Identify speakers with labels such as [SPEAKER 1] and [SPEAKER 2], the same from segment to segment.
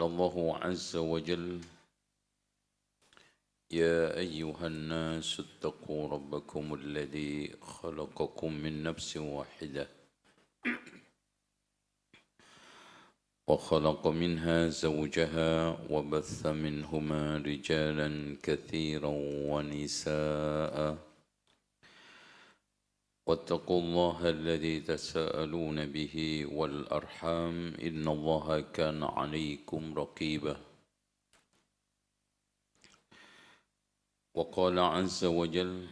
[SPEAKER 1] قال الله عز وجل يا أيها الناس اتقوا ربكم الذي خلقكم من نفس واحدة وخلق منها زوجها وبث منهما رجالا كثيرا ونساء واتقوا الله الذي تساءلون به والأرحام إن الله كان عليكم رقيبا وقال عز وجل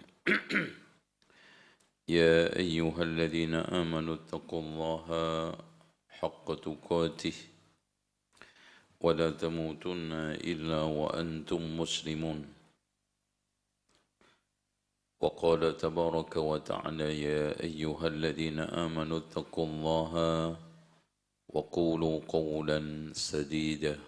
[SPEAKER 1] يا أيها الذين آمنوا اتقوا الله حق تقاته ولا تموتن إلا وأنتم مسلمون وقال تبارك وتعالى يا أيها الذين آمنوا اتقوا الله وقولوا قولا سديدا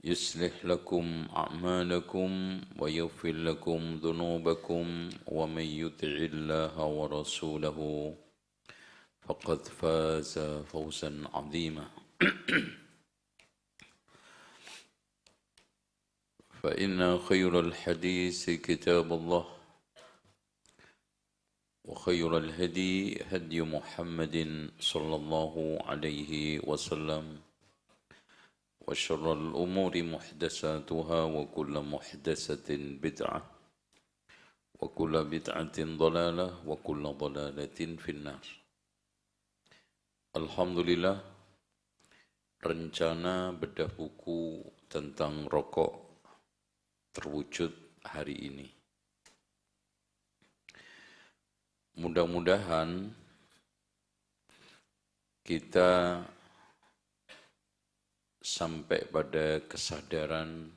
[SPEAKER 1] يصلح لكم أعمالكم ويغفر لكم ذنوبكم ومن يطع الله ورسوله فقد فاز فوزا عظيما فإن خير الحديث كتاب الله وخير الهدي هدي محمد صلى الله عليه وسلم وشر الأمور محدثاتها وكل محدثة بدعة وكل بدعة ضلالة وكل ضلالة في النار. Alhamdulillah, rencana bedah buku tentang rokok terwujud hari ini. Mudah-mudahan kita sampai pada kesadaran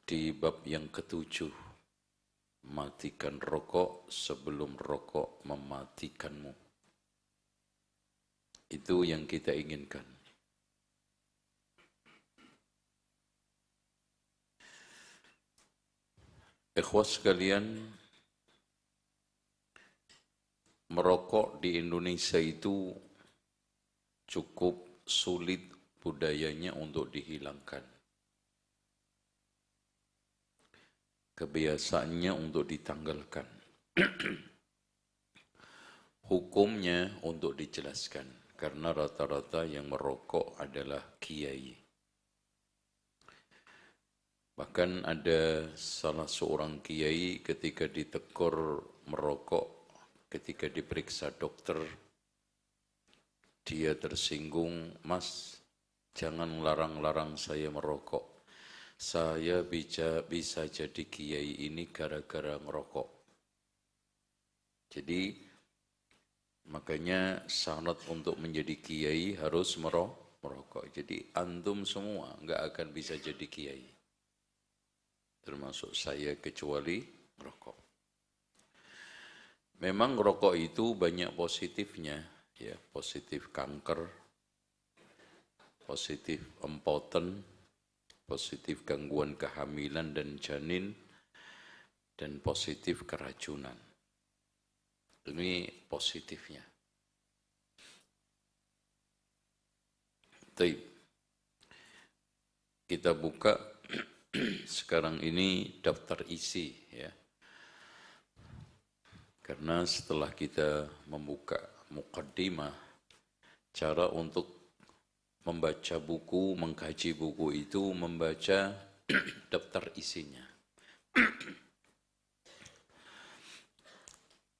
[SPEAKER 1] di bab yang ketujuh, matikan rokok sebelum rokok mematikanmu. Itu yang kita inginkan. Ikhwas sekalian, merokok di Indonesia itu cukup sulit budayanya untuk dihilangkan. Kebiasaannya untuk ditanggalkan. Hukumnya untuk dijelaskan. Karena rata-rata yang merokok adalah kiai. Bahkan ada salah seorang kiai ketika ditegur merokok, ketika diperiksa dokter, dia tersinggung, "Mas, jangan larang-larang saya merokok. Saya bisa jadi kiai ini gara-gara merokok." Jadi, makanya syarat untuk menjadi kiai harus merokok. Jadi antum semua nggak akan bisa jadi kiai. Termasuk saya kecuali merokok. Memang rokok itu banyak positifnya, ya, positif kanker, positif empoten, positif gangguan kehamilan dan janin, dan positif keracunan. Ini positifnya. Baik. Kita buka sekarang ini daftar isi, ya. Karena setelah kita membuka muqaddimah, cara untuk membaca buku, mengkaji buku itu membaca daftar isinya.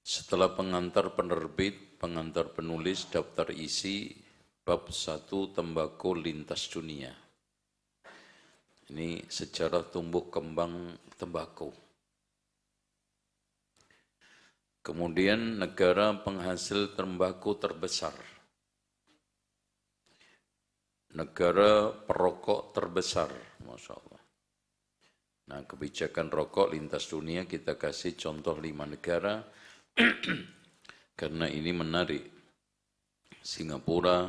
[SPEAKER 1] Setelah pengantar penerbit, pengantar penulis, daftar isi, bab 1 tembakau lintas dunia. Ini sejarah tumbuh kembang tembakau. Kemudian negara penghasil tembakau terbesar. Negara perokok terbesar, Masya Allah. Nah, kebijakan rokok lintas dunia kita kasih contoh 5 negara. Karena ini menarik. Singapura,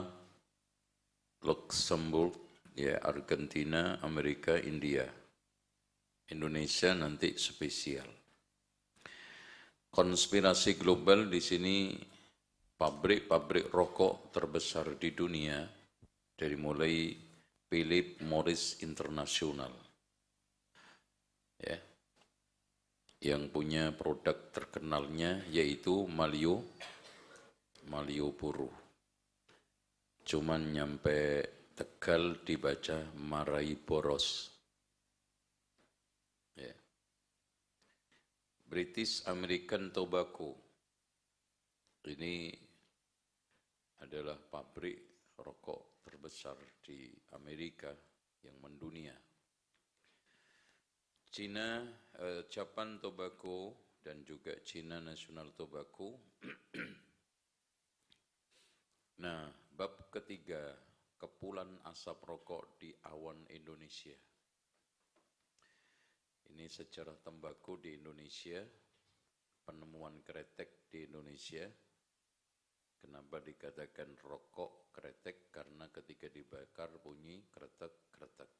[SPEAKER 1] Luxembourg, ya, Argentina, Amerika, India. Indonesia nanti spesial. Konspirasi global di sini, pabrik-pabrik rokok terbesar di dunia Dari mulai Philip Morris International, ya, yang punya produk terkenalnya yaitu Malioboro. Cuman nyampe Tegal dibaca Marai Boros. Ya. British American Tobacco. Ini adalah pabrik rokok terbesar di Amerika yang mendunia. China, Japan Tobacco dan juga China National Tobacco. Nah, bab ketiga, kepulan asap rokok di awan Indonesia. Ini sejarah tembakau di Indonesia, penemuan kretek di Indonesia. Kenapa dikatakan rokok kretek? Karena ketika dibakar bunyi kretek-kretek.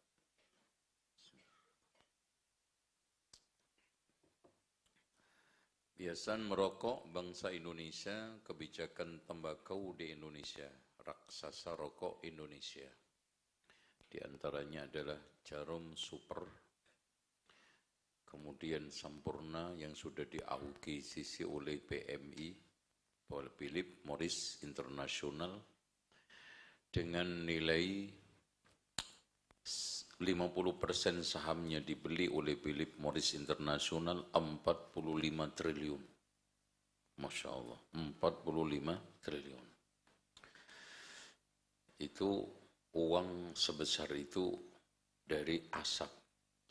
[SPEAKER 1] Kebiasaan merokok bangsa Indonesia, kebijakan tembakau di Indonesia, raksasa rokok Indonesia. Di antaranya adalah Jarum Super, kemudian Sampurna yang sudah diakuisisi oleh PMI, Philip Morris International, dengan nilai 50% sahamnya dibeli oleh Philip Morris International 45 triliun. Masya Allah, 45 triliun. Itu uang sebesar itu dari asap,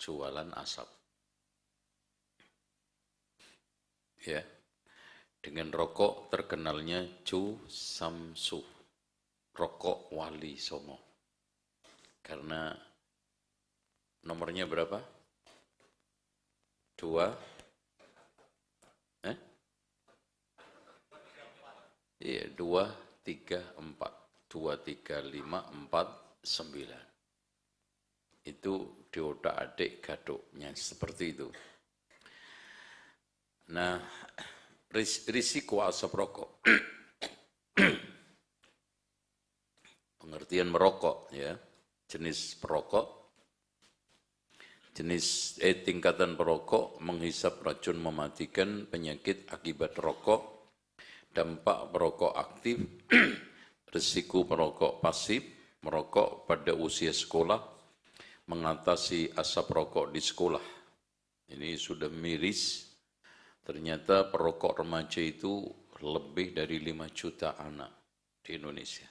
[SPEAKER 1] jualan asap. Ya, dengan rokok terkenalnya Chu Samsu, rokok Wali Songo. Karena nomornya berapa? 2? Iya, 2, 3, 4. 2, 3, 5, 4, 9. Itu diodak-adik gaduknya seperti itu. Nah, risiko asap rokok. Pengertian merokok, ya. Jenis perokok. Tingkatan perokok, menghisap racun mematikan, penyakit akibat rokok, dampak perokok aktif, risiko perokok pasif, merokok pada usia sekolah, mengatasi asap rokok di sekolah. Ini sudah miris, ternyata perokok remaja itu lebih dari 5 juta anak di Indonesia.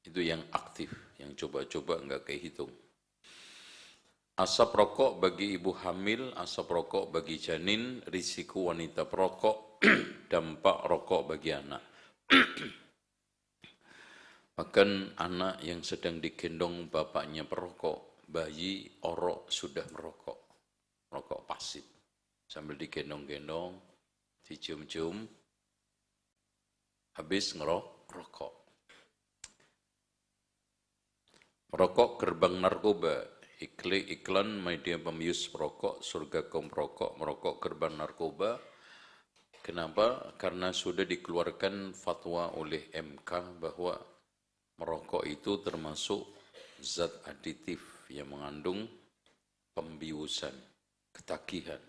[SPEAKER 1] Itu yang aktif, yang coba-coba enggak kehitung. Asap rokok bagi ibu hamil, asap rokok bagi janin, risiko wanita perokok, dampak rokok bagi anak. Bahkan anak yang sedang digendong bapaknya perokok, bayi orok sudah merokok, rokok pasif. Sambil digendong-gendong, dicium-cium, habis ngerokok. Merokok gerbang narkoba. Iklan media pembius perokok, surga kaum perokok, merokok gerbang narkoba. Kenapa? Karena sudah dikeluarkan fatwa oleh MK bahwa merokok itu termasuk zat aditif yang mengandung pembiusan, ketagihan.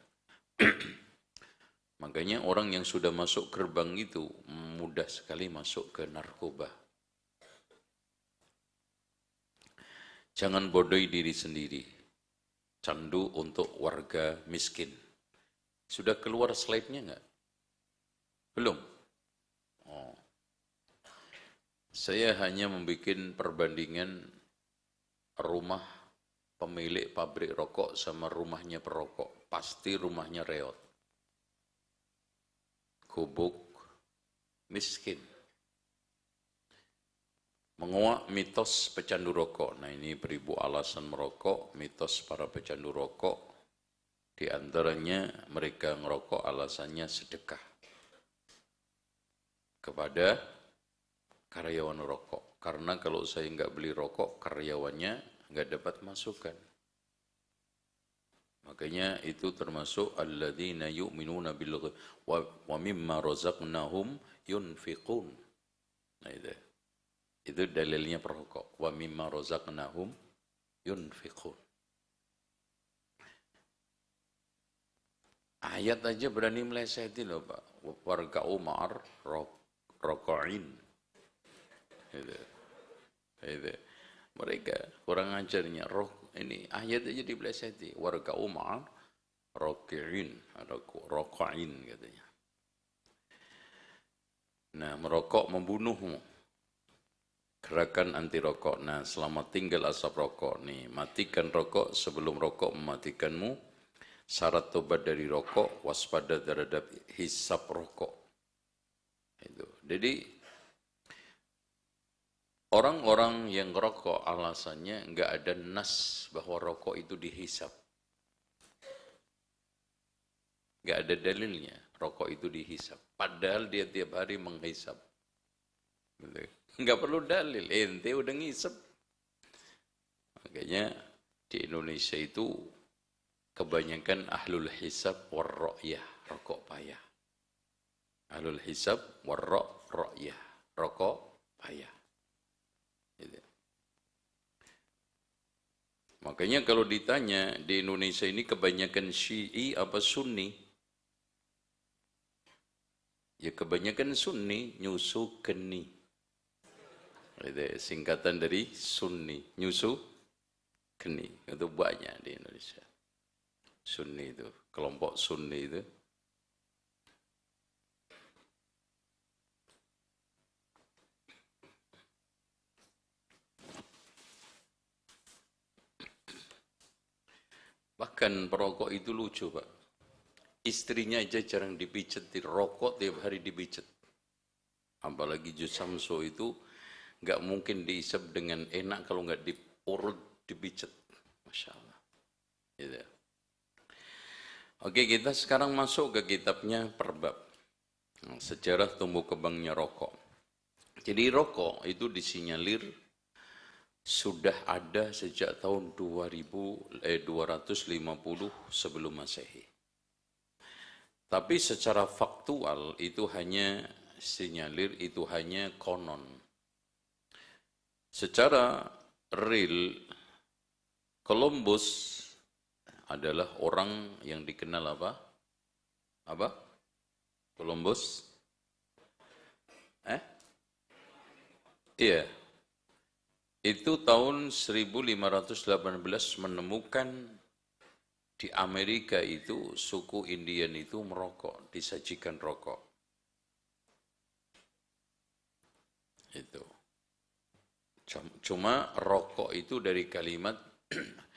[SPEAKER 1] Makanya orang yang sudah masuk gerbang itu mudah sekali masuk ke narkoba. Jangan bodohi diri sendiri. Candu untuk warga miskin. Sudah keluar slide-nya enggak? Belum? Oh. Saya hanya membuat perbandingan rumah pemilik pabrik rokok sama rumahnya perokok. Pasti rumahnya reot. Gubuk, miskin. Menguak mitos pecandu rokok. Nah, ini beribu alasan merokok, mitos para pecandu rokok. Di antaranya mereka ngerokok alasannya sedekah kepada karyawan rokok. Karena kalau saya nggak beli rokok, karyawannya nggak dapat masukan. Makanya itu termasuk alladzina yu'minuna bil wa mimma razaqnahum yunfiqun. Nah, itu. Itu dalilnya perokok. Wa mimma razaqnahum yunfiqun. Ayat aja berani melesetin loh Pak. Warga Umar rokoin. Itu. Itu. Mereka kurang ajarnya. Ini ayat aja dipeleseti. Warga Umar rokoin. Rokoin katanya. Nah, merokok membunuhmu. Gerakan anti rokok. Nah, selama tinggal asap rokok nih, matikan rokok sebelum rokok mematikanmu. Syarat tobat dari rokok, waspada terhadap hisap rokok. Itu. Jadi orang-orang yang rokok alasannya nggak ada nas bahwa rokok itu dihisap. Nggak ada dalilnya rokok itu dihisap. Padahal dia tiap hari menghisap. Nggak perlu dalil, ente udah ngisep. Makanya di Indonesia itu kebanyakan ahlul hisab warro'yah, rokok payah. Ahlul hisab warro'yah, rokok payah. Gitu. Makanya kalau ditanya di Indonesia ini kebanyakan Syi'i apa Sunni? Ya kebanyakan Sunni, nyusu geni. Itu singkatan dari Sunni, nyusu geni. Itu banyak di Indonesia. Sunni itu, kelompok Sunni itu. Bahkan perokok itu lucu Pak. Istrinya aja jarang dipijet, rokok tiap hari dipijet. Apalagi Jus Samso itu nggak mungkin diisap dengan enak kalau nggak diurut, dipijet. Masya Allah. Gitu. Oke, kita sekarang masuk ke kitabnya per bab. Sejarah tumbuh kembangnya rokok. Jadi rokok itu disinyalir sudah ada sejak tahun 250 sebelum Masehi. Tapi secara faktual itu hanya sinyalir, itu hanya konon. Secara real, Columbus adalah orang yang dikenal apa? Apa? Columbus? Iya. Itu tahun 1518 menemukan di Amerika itu suku Indian itu merokok, disajikan rokok. Itu. Cuma rokok itu dari kalimat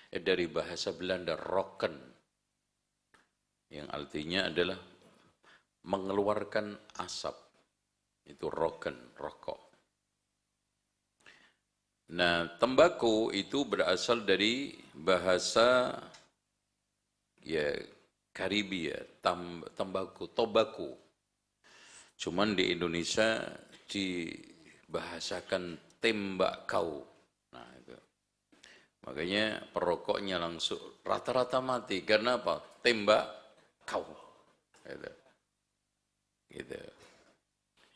[SPEAKER 1] dari bahasa Belanda roken, yang artinya adalah mengeluarkan asap. Itu roken, rokok. Nah, tembakau itu berasal dari bahasa ya Karibia, tobacco. Cuman di Indonesia dibahasakan tembakau. Nah, itu. Makanya perokoknya langsung rata-rata mati karena apa? Tembakau. Gitu. Gitu.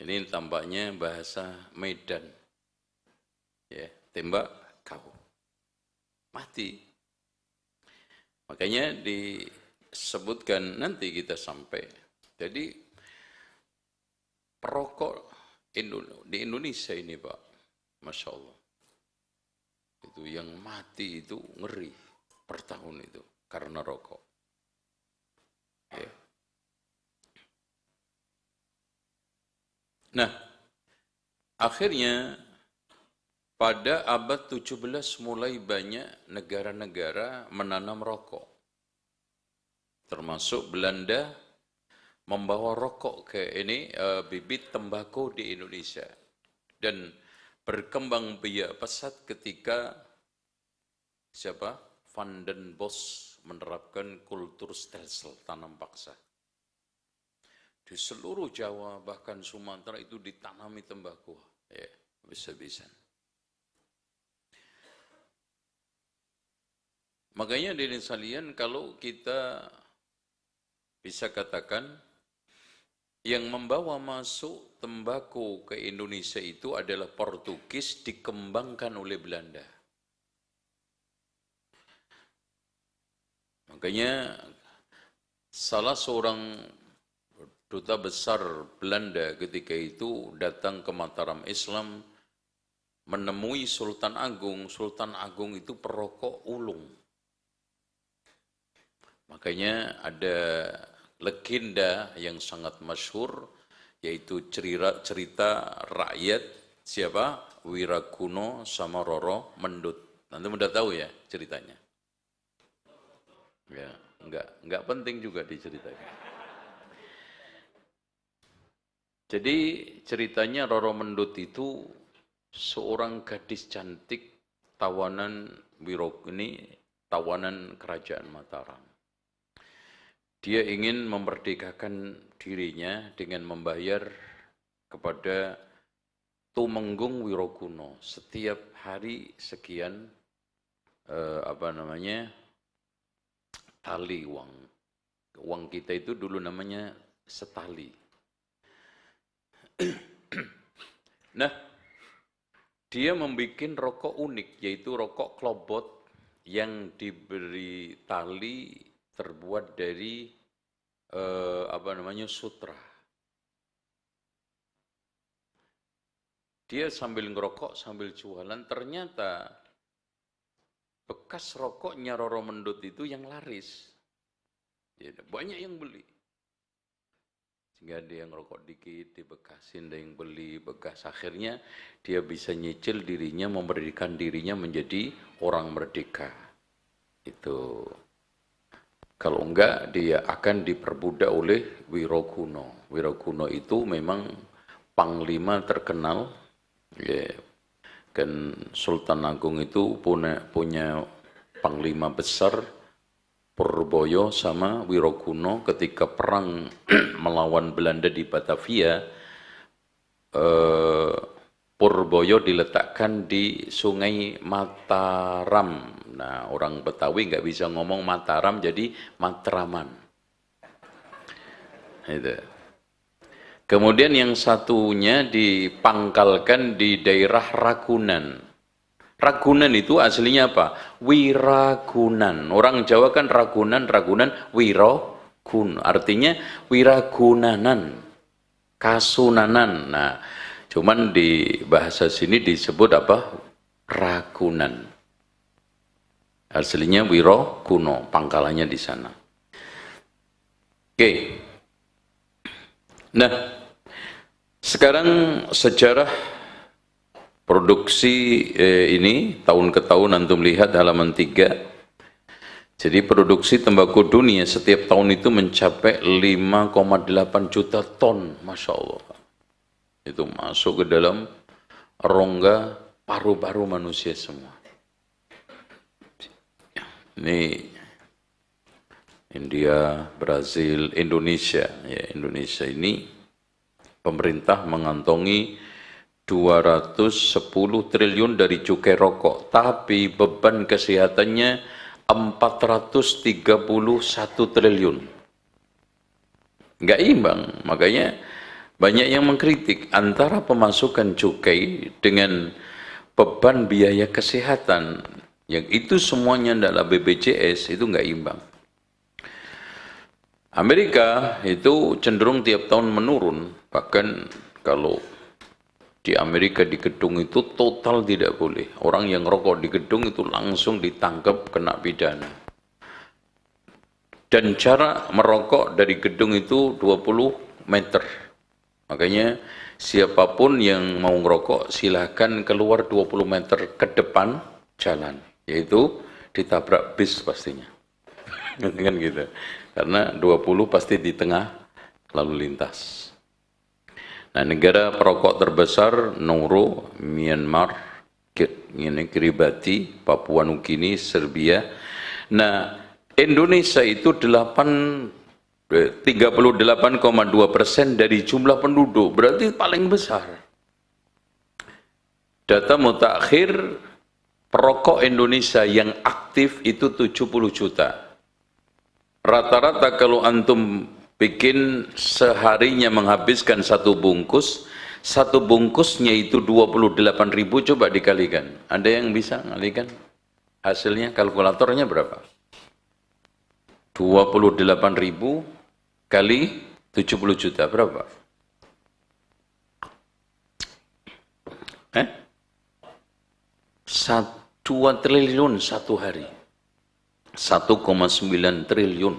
[SPEAKER 1] Ini tampaknya bahasa Medan. Ya, tembakau. Mati. Makanya disebutkan nanti kita sampai. Jadi perokok di Indonesia ini Pak, Masya Allah. Itu yang mati itu ngeri per tahun itu karena rokok. Ya. Nah, akhirnya pada abad 17 mulai banyak negara-negara menanam rokok. Termasuk Belanda membawa rokok ke ini bibit tembakau di Indonesia. Dan berkembang biak pesat ketika siapa? Van den Bosch menerapkan kultur stelsel, tanam paksa. Di seluruh Jawa bahkan Sumatera itu ditanami tembakau. Ya, bisa-bisa. Makanya dari sekalian kalau kita bisa katakan Yang membawa masuk tembakau ke Indonesia itu adalah Portugis, dikembangkan oleh Belanda. Makanya salah seorang duta besar Belanda ketika itu datang ke Mataram Islam, menemui Sultan Agung. Sultan Agung itu perokok ulung. Makanya ada legenda yang sangat masyhur, yaitu cerita rakyat siapa? Wirakuno sama Roro Mendut. Nanti mudah tahu ya ceritanya. Ya, enggak penting juga diceritakan. Jadi ceritanya Roro Mendut itu seorang gadis cantik tawanan tawanan kerajaan Mataram. Dia ingin memerdekakan dirinya dengan membayar kepada Tumenggung Wirokuno setiap hari sekian tali uang. Uang kita itu dulu namanya setali. Nah, dia membuat rokok unik, yaitu rokok klobot yang diberi tali terbuat dari sutra. Dia sambil ngerokok, sambil jualan, ternyata bekas rokoknya Roro Mendut itu yang laris. Banyak yang beli. Sehingga dia ngerokok dikit, dibekasin, ada yang beli bekas. Akhirnya dia bisa nyicil dirinya, memerdekakan dirinya menjadi orang merdeka. Itu. Kalau enggak, dia akan diperbudak oleh Wirokuno. Wirokuno itu memang panglima terkenal. Ya. Kan Sultan Agung itu punya panglima besar, Purboyo sama Wirokuno ketika perang melawan Belanda di Batavia. Purboyo diletakkan di Sungai Mataram. Nah, orang Betawi nggak bisa ngomong Mataram, jadi Matraman. Itu. Kemudian yang satunya dipangkalkan di daerah Ragunan. Ragunan itu aslinya apa? Wiragunan. Orang Jawa kan Ragunan, Wiragun. Artinya Wiragunanan, Kasunanan. Nah, cuman di bahasa sini disebut apa? Ragunan. Aslinya Wirokuno, pangkalannya di sana. Oke. Nah, sekarang sejarah produksi ini tahun ke tahun antum lihat halaman 3. Jadi produksi tembakau dunia setiap tahun itu mencapai 5,8 juta ton, Masya Allah. Itu masuk ke dalam rongga paru-paru manusia semua. Ini India, Brazil, Indonesia. Ya, Indonesia ini pemerintah mengantongi 210 triliun dari cukai rokok, tapi beban kesehatannya 431 triliun. Nggak imbang, makanya banyak yang mengkritik antara pemasukan cukai dengan beban biaya kesehatan, yang itu semuanya adalah BPJS, itu nggak imbang. Amerika itu cenderung tiap tahun menurun, bahkan kalau di Amerika di gedung itu total tidak boleh. Orang yang rokok di gedung itu langsung ditangkap, kena pidana. Dan cara merokok dari gedung itu 20 meter. Makanya siapapun yang mau ngerokok silahkan keluar 20 meter ke depan jalan. Yaitu ditabrak bis pastinya. Kan gitu. Karena 20 pasti di tengah lalu lintas. Nah, negara perokok terbesar Nauru, Myanmar, Kiribati, Papua Nugini, Serbia. Nah, Indonesia itu 38,2% dari jumlah penduduk, berarti paling besar. Data mutakhir perokok Indonesia yang aktif itu 70 juta. Rata-rata kalau antum bikin seharinya menghabiskan satu bungkusnya itu 28.000, coba dikalikan. Ada yang bisa ngalikan? Hasilnya kalkulatornya berapa? 28.000 kali 70 juta, berapa? 2 triliun satu hari. 1,9 triliun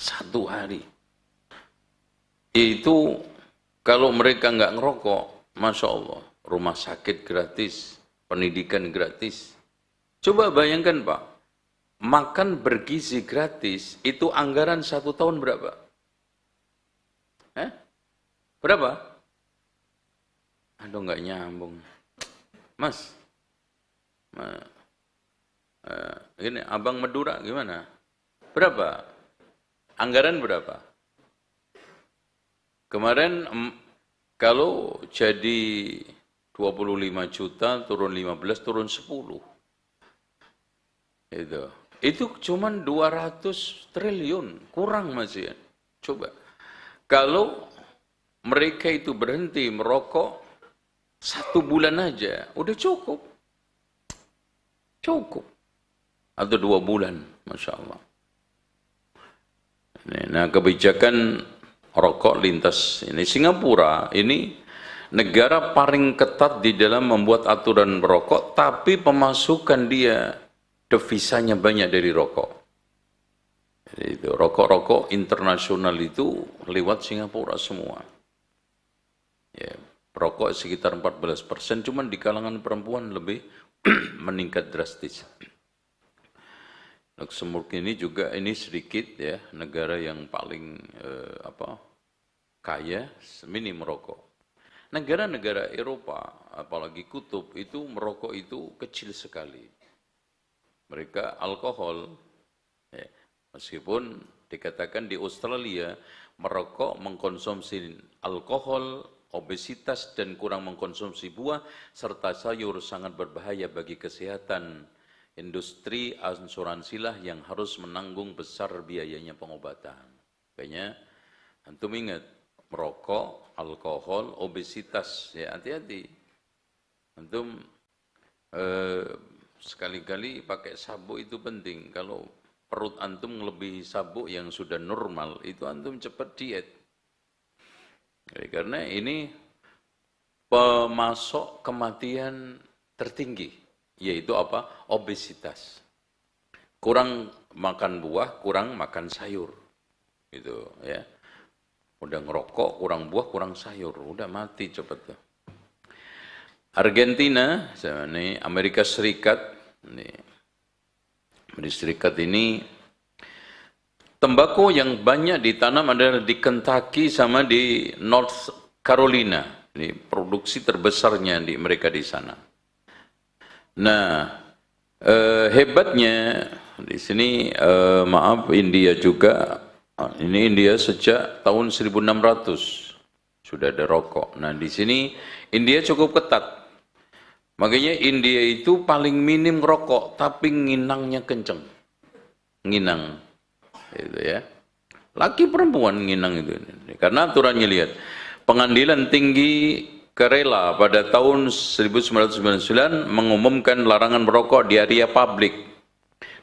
[SPEAKER 1] satu hari. Itu kalau mereka nggak ngerokok, Masya Allah, rumah sakit gratis, pendidikan gratis. Coba bayangkan Pak, makan bergizi gratis, itu anggaran 1 tahun berapa? Berapa? Aduh nggak nyambung. Mas, ini Abang Madura gimana? Berapa? Anggaran berapa? Kemarin kalau jadi 25 juta, turun 15, turun 10. Itu cuman 200 triliun, kurang masih. Coba. Kalau mereka itu berhenti merokok 1 bulan aja, udah cukup. Cukup. Atau 2 bulan, Masya Allah. Nah, kebijakan rokok lintas ini, Singapura ini negara paling ketat di dalam membuat aturan merokok, tapi pemasukan dia devisanya banyak dari rokok. Jadi itu rokok-rokok internasional itu lewat Singapura semua. Ya, rokok sekitar 14%, cuman di kalangan perempuan lebih meningkat drastis. Luxembourg ini juga sedikit ya, negara yang paling kaya minim merokok. Negara-negara Eropa, apalagi kutub, itu merokok itu kecil sekali. Mereka alkohol, ya, meskipun dikatakan di Australia merokok, mengkonsumsi alkohol, obesitas dan kurang mengkonsumsi buah serta sayur sangat berbahaya bagi kesehatan. Industri asuransilah yang harus menanggung besar biayanya pengobatan. Kayaknya antum ingat, merokok, alkohol, obesitas, ya hati-hati. Antum sekali-kali pakai sabuk itu penting. Kalau perut antum melebihi sabuk yang sudah normal, itu antum cepat diet. Karena ini pemasok kematian tertinggi. Yaitu apa? Obesitas. Kurang makan buah, kurang makan sayur. Gitu ya. Udah ngerokok, kurang buah, kurang sayur, udah mati cepet tuh. Argentina, ini Amerika Serikat, Amerika Serikat ini tembakau yang banyak ditanam adalah di Kentucky sama di North Carolina. Ini produksi terbesarnya di mereka di sana. Nah, hebatnya di sini, maaf, India juga. Ini India sejak tahun 1600 sudah ada rokok. Nah, di sini India cukup ketat. Makanya India itu paling minim rokok, tapi nginangnya kenceng. Nginang, itu ya. Laki perempuan nginang itu. Karena aturannya lihat, Pengadilan Tinggi Kerala pada tahun 1999 mengumumkan larangan merokok di area publik.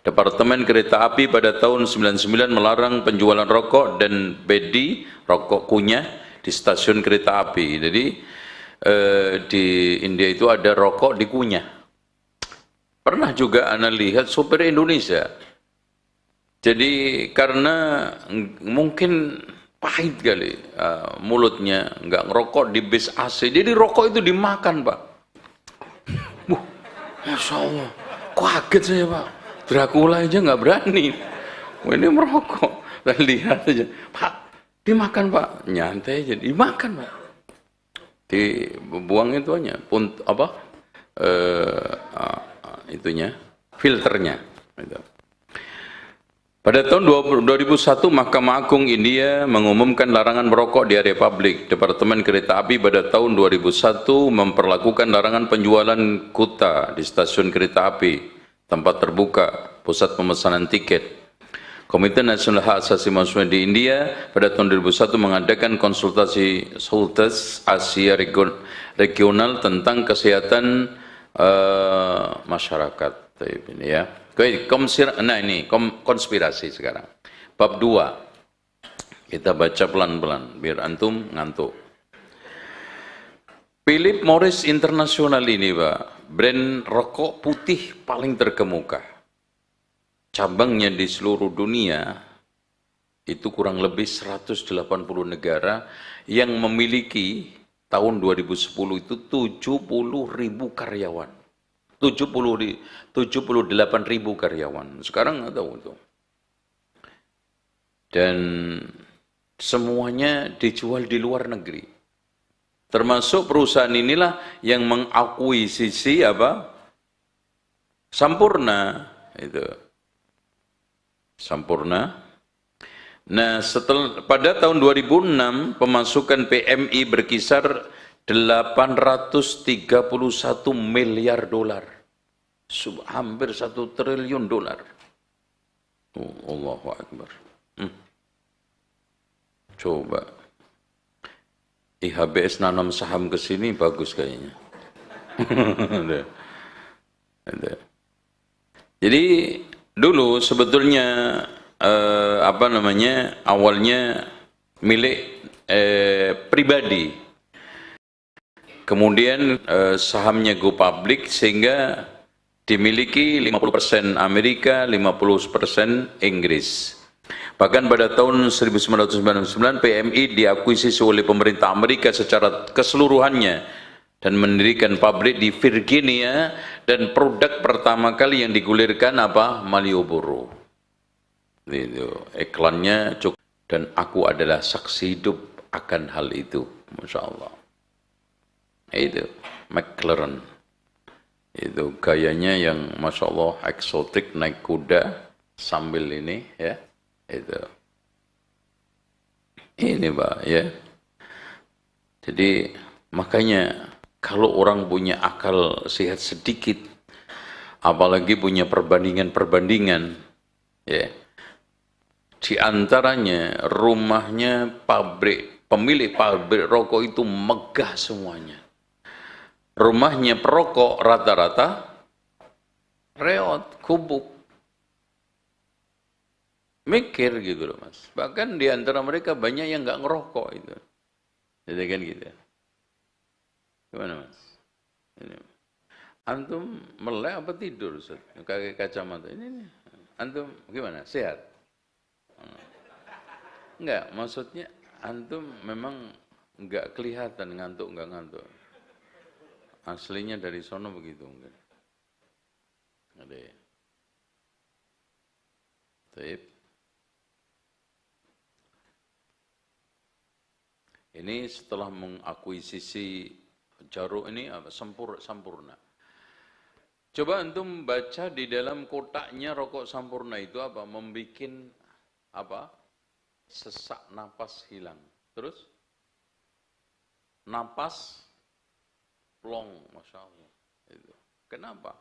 [SPEAKER 1] Departemen Kereta Api pada tahun 1999 melarang penjualan rokok dan bedi, rokok kunyah, di stasiun kereta api. Jadi di India itu ada rokok dikunyah. Pernah juga Anda lihat sopir Indonesia. Jadi karena mungkin pahit kali mulutnya, nggak ngerokok di bis AC, jadi rokok itu dimakan Pak. Masya Allah, kaget saya Pak, Dracula aja nggak berani, ini merokok. Dan lihat aja, Pak, dimakan Pak, nyantai aja, dimakan Pak, dibuang itu aja, itunya, filternya. Gitu. Pada tahun 2001, Mahkamah Agung India mengumumkan larangan merokok di area publik. Departemen Kereta Api pada tahun 2001 memperlakukan larangan penjualan kuota di stasiun kereta api, tempat terbuka, pusat pemesanan tiket. Komite Nasional Hak Asasi Manusia di India pada tahun 2001 mengadakan konsultasi Southeast Asia regional tentang kesehatan masyarakat. Ini ya. Nah ini konspirasi sekarang. Bab 2. Kita baca pelan-pelan biar antum ngantuk. Philip Morris International ini, Pak, brand rokok putih paling terkemuka. Cabangnya di seluruh dunia itu kurang lebih 180 negara yang memiliki tahun 2010 itu 70.000 karyawan. 78.000 karyawan. Sekarang nggak tahu itu. Dan semuanya dijual di luar negeri. Termasuk perusahaan inilah yang mengakuisisi apa? Sampurna itu. Sampurna. Nah, pada tahun 2006 pemasukan PMI berkisar 831 miliar dolar. Hampir 1 triliun dolar. Allahu Akbar. Coba. IHBS nanam saham ke sini bagus kayaknya. Jadi dulu sebetulnya awalnya milik pribadi, kemudian sahamnya go public sehingga dimiliki 50% Amerika, 50% Inggris. Bahkan pada tahun 1999 PMI diakuisisi oleh pemerintah Amerika secara keseluruhannya dan mendirikan pabrik di Virginia, dan produk pertama kali yang digulirkan apa? Marlboro. Itu iklannya cukup, dan aku adalah saksi hidup akan hal itu. Masya Allah. Itu McLaren. Itu gayanya yang Masya Allah eksotik, naik kuda sambil ini ya. Itu. Ini Pak ya. Jadi makanya kalau orang punya akal sehat sedikit, apalagi punya perbandingan-perbandingan, ya, di antaranya rumahnya pemilik pabrik rokok itu megah semuanya. Rumahnya perokok rata-rata reot, gubuk. Mikir gitu loh Mas. Bahkan di antara mereka banyak yang nggak ngerokok itu. Jadi kan gitu. Gimana Mas? Ini. Antum melek apa tidur? Pakai kacamata ini. Antum gimana? Sehat? Enggak, maksudnya antum memang enggak kelihatan ngantuk enggak ngantuk. Aslinya dari sono begitu enggak? Ada ya? Taib. Ini setelah mengakuisisi Jaruk ini Sampurna. Coba antum baca di dalam kotaknya rokok Sampurna itu apa? Membikin apa? Sesak napas hilang. Terus napas plong, Masya Allah. Itu. Kenapa?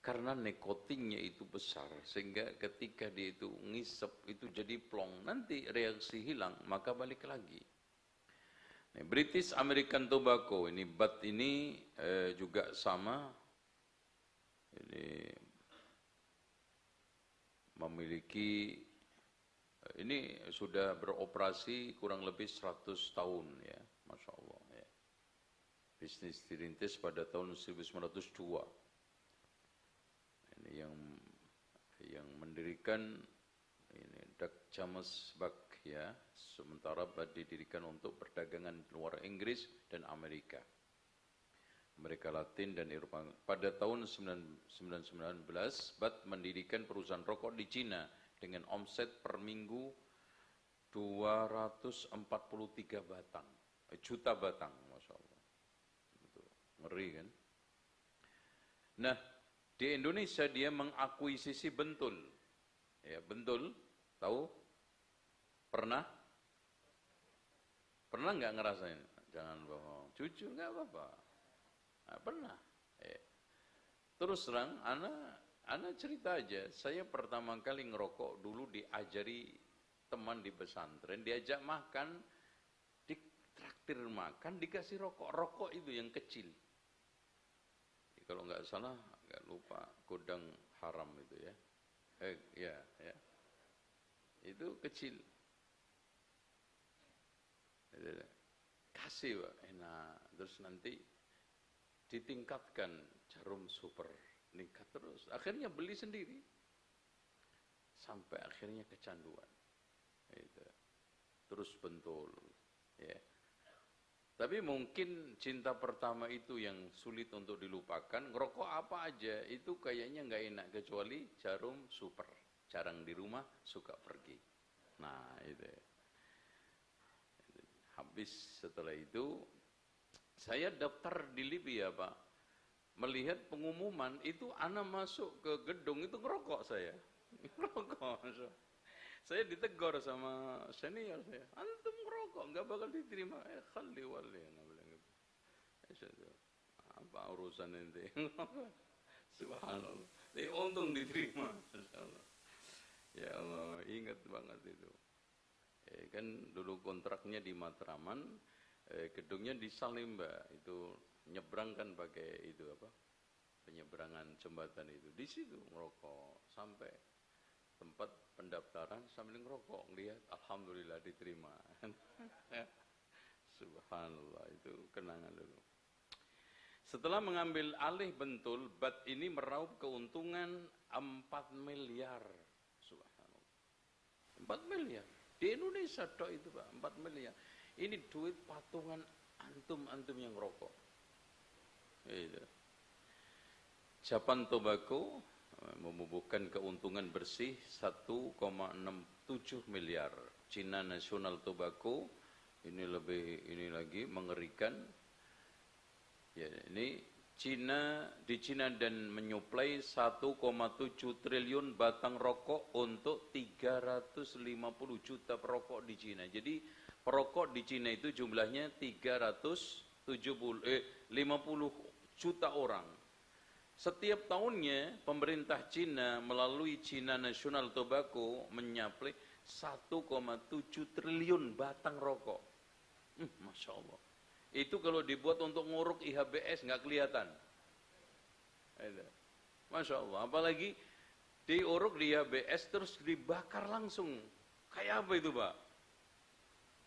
[SPEAKER 1] Karena nikotinnya itu besar, sehingga ketika dia itu ngisep itu jadi plong. Nanti reaksi hilang, maka balik lagi. British American Tobacco, ini BAT ini juga sama. Ini memiliki, ini sudah beroperasi kurang lebih 100 tahun ya, Masya Allah ya. Bisnis dirintis pada tahun 1902. Ini yang mendirikan ini Dr. James Buck ya, sementara BAT didirikan untuk perdagangan luar Inggris dan Amerika Latin dan Eropa. Pada tahun 1919 BAT mendirikan perusahaan rokok di Cina dengan omset per minggu 243 juta batang, Masya Allah. Itu ngeri kan? Nah, di Indonesia dia mengakuisisi Bentul. Ya, Bentul, tahu? Pernah nggak ngerasain? Jangan bohong, jujur nggak apa-apa. Nah, pernah. Terus terang, anak Ana cerita aja, saya pertama kali ngerokok dulu diajari teman di pesantren, diajak makan, ditraktir makan, dikasih rokok. Rokok itu yang kecil. Kalau nggak salah, nggak lupa, Godang Haram itu ya. Ya. Itu kecil. Kasih Pak, enak. Terus nanti ditingkatkan Jarum Super, meningkat terus. Akhirnya beli sendiri. Sampai akhirnya kecanduan. Itu. Terus bentul. Ya. Tapi mungkin cinta pertama itu yang sulit untuk dilupakan. Ngerokok apa aja itu kayaknya nggak enak kecuali Jarum Super. Jarang di rumah, suka pergi. Nah itu. Habis setelah itu saya daftar di Libya Pak. Melihat pengumuman itu anak masuk ke gedung itu ngerokok saya. Ngerokok. Saya ditegur sama senior saya. Antum ngerokok nggak bakal diterima. Khalli wali. Apa urusan ente? Subhanallah. Untung diterima. Ya Allah, ingat banget itu. Kan dulu kontraknya di Matraman, gedungnya di Salimba, itu nyebrang kan pakai itu apa? Penyeberangan jembatan itu. Di situ ngerokok sampai tempat pendaftaran sambil ngerokok, ngelihat alhamdulillah diterima. Subhanallah, itu kenangan dulu. Setelah mengambil alih Bentul, BAT ini meraup keuntungan 4 miliar. Subhanallah. 4 miliar. Di Indonesia tok itu Pak, 4 miliar. Ini duit patungan antum-antum yang rokok. Itu. Japan Tobacco membubuhkan keuntungan bersih 1,67 miliar. Cina National Tobacco ini lagi mengerikan. Ya, ini di Cina dan menyuplai 1,7 triliun batang rokok untuk 350 juta perokok di Cina. Jadi perokok di Cina itu jumlahnya 50 juta orang. Setiap tahunnya pemerintah Cina melalui Cina National Tobacco menyuplai 1,7 triliun batang rokok. Masya Allah. Itu kalau dibuat untuk nguruk IHBS nggak kelihatan. Masya Allah. Apalagi diuruk di IHBS terus dibakar langsung. Kayak apa itu Pak?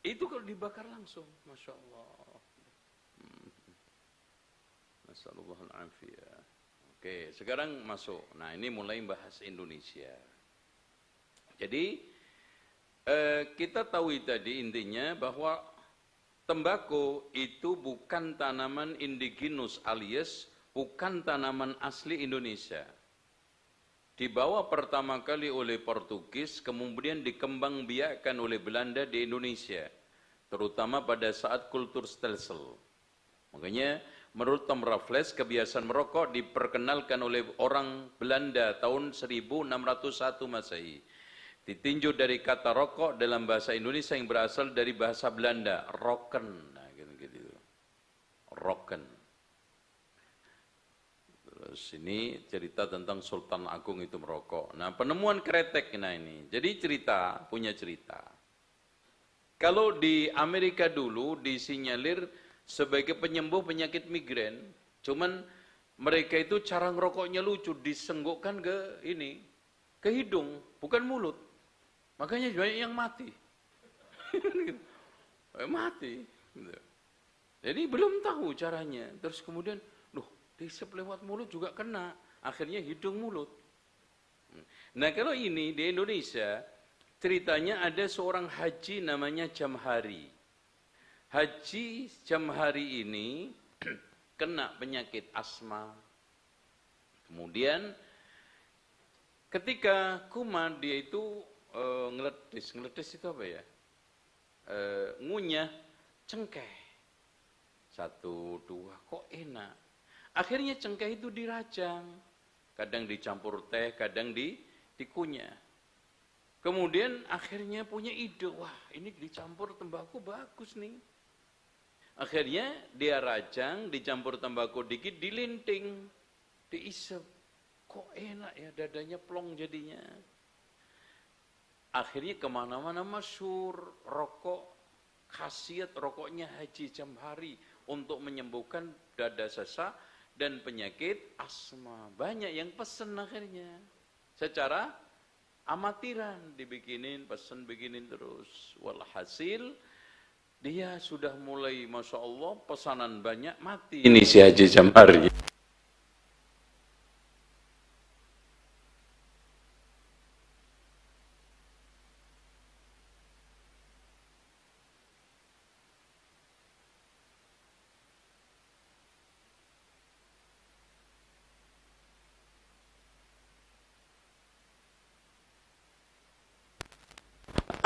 [SPEAKER 1] Itu kalau dibakar langsung. Masya Allah. Nasallallahu al-afiyah. Oke, sekarang masuk. Nah ini mulai bahas Indonesia. Jadi kita tahu tadi intinya bahwa tembakau itu bukan tanaman indigenous alias bukan tanaman asli Indonesia. Dibawa pertama kali oleh Portugis, kemudian dikembangbiakkan oleh Belanda di Indonesia, terutama pada saat kultur stelsel. Makanya menurut Tom Raffles, kebiasaan merokok diperkenalkan oleh orang Belanda tahun 1601 Masehi. Ditinjau dari kata rokok dalam bahasa Indonesia yang berasal dari bahasa Belanda, roken. Nah, gitu. Roken. Terus ini cerita tentang Sultan Agung itu merokok. Nah, penemuan kretek ini. Jadi punya cerita. Kalau di Amerika dulu disinyalir sebagai penyembuh penyakit migrain, cuman mereka itu cara ngerokoknya lucu, disenggokkan ke hidung, bukan mulut. Makanya banyak yang mati. Mati. Jadi belum tahu caranya. Terus kemudian, dihisap lewat mulut juga kena. Akhirnya hidung mulut. Nah kalau ini di Indonesia, ceritanya ada seorang haji namanya Jamhari. Haji Jamhari ini kena penyakit asma. Kemudian ketika kumat dia itu ngeledes itu apa ya? Ngunyah cengkeh. 1, 2, kok enak. Akhirnya cengkeh itu dirajang. Kadang dicampur teh, kadang dikunyah. Kemudian akhirnya punya ide, wah ini dicampur tembakau bagus nih. Akhirnya dia rajang, dicampur tembakau dikit, dilinting, diisep. kok enak ya dadanya plong jadinya. Akhirnya kemana-mana masyhur rokok, khasiat rokoknya Haji Jamhari untuk menyembuhkan dada sesak dan penyakit asma. Banyak yang pesen akhirnya. Secara amatiran dibikinin, pesen bikinin terus. Walhasil dia sudah mulai, Masya Allah, pesanan banyak, mati ini si Haji Jamhari.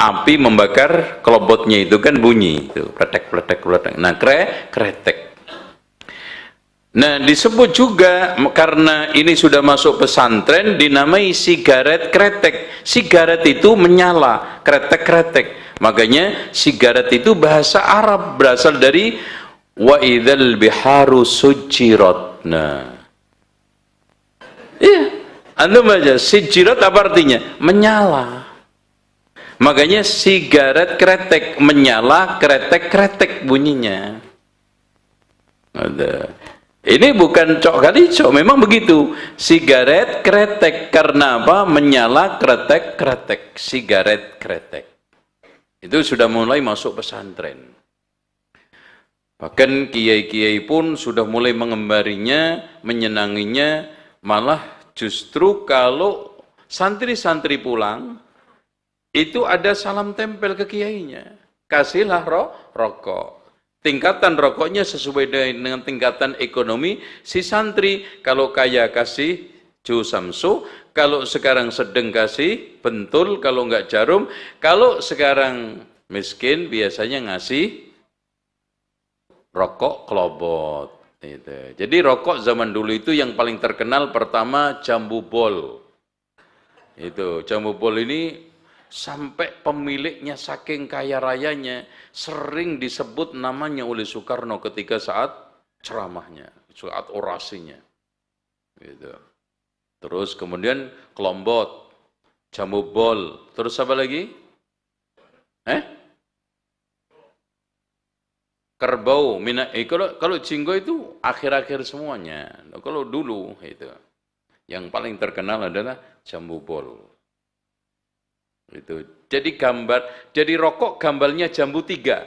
[SPEAKER 1] Api membakar kelobotnya itu kan bunyi itu pletek. Nah, kretek. Nah, disebut juga karena ini sudah masuk pesantren dinamai sigaret kretek. Sigaret itu menyala, kretek. Makanya sigaret itu bahasa Arab, berasal dari wa idzal biharu sujirat. Nah. Iya, antum baca sijirat apa artinya? Menyala. Makanya sigaret kretek, menyala, kretek bunyinya. Ada. Ini bukan cok kali cok, memang begitu. Sigaret kretek, karena apa? Menyala, kretek. Sigaret kretek. Itu sudah mulai masuk pesantren. Bahkan kiai-kiai pun sudah mulai mengembarinya, menyenanginya. Malah justru kalau santri-santri pulang, itu ada salam tempel ke kiainya. Kasihlah rokok. Tingkatan rokoknya sesuai dengan tingkatan ekonomi si santri. Kalau kaya kasih Ju Samsu, kalau sekarang sedang kasih bentul, kalau enggak jarum. Kalau sekarang miskin biasanya ngasih rokok kelobot. Gitu. Jadi rokok zaman dulu itu yang paling terkenal pertama jambu bol. Itu jambu bol ini sampai pemiliknya saking kaya rayanya sering disebut namanya oleh Soekarno ketika saat ceramahnya, saat orasinya. Gitu. Terus kemudian kelombot, jambu bol, terus apa lagi? Kerbau, kalau jinggo itu akhir-akhir semuanya. Kalau dulu itu yang paling terkenal adalah jambu bol. Itu. Jadi rokok gambarnya jambu 3.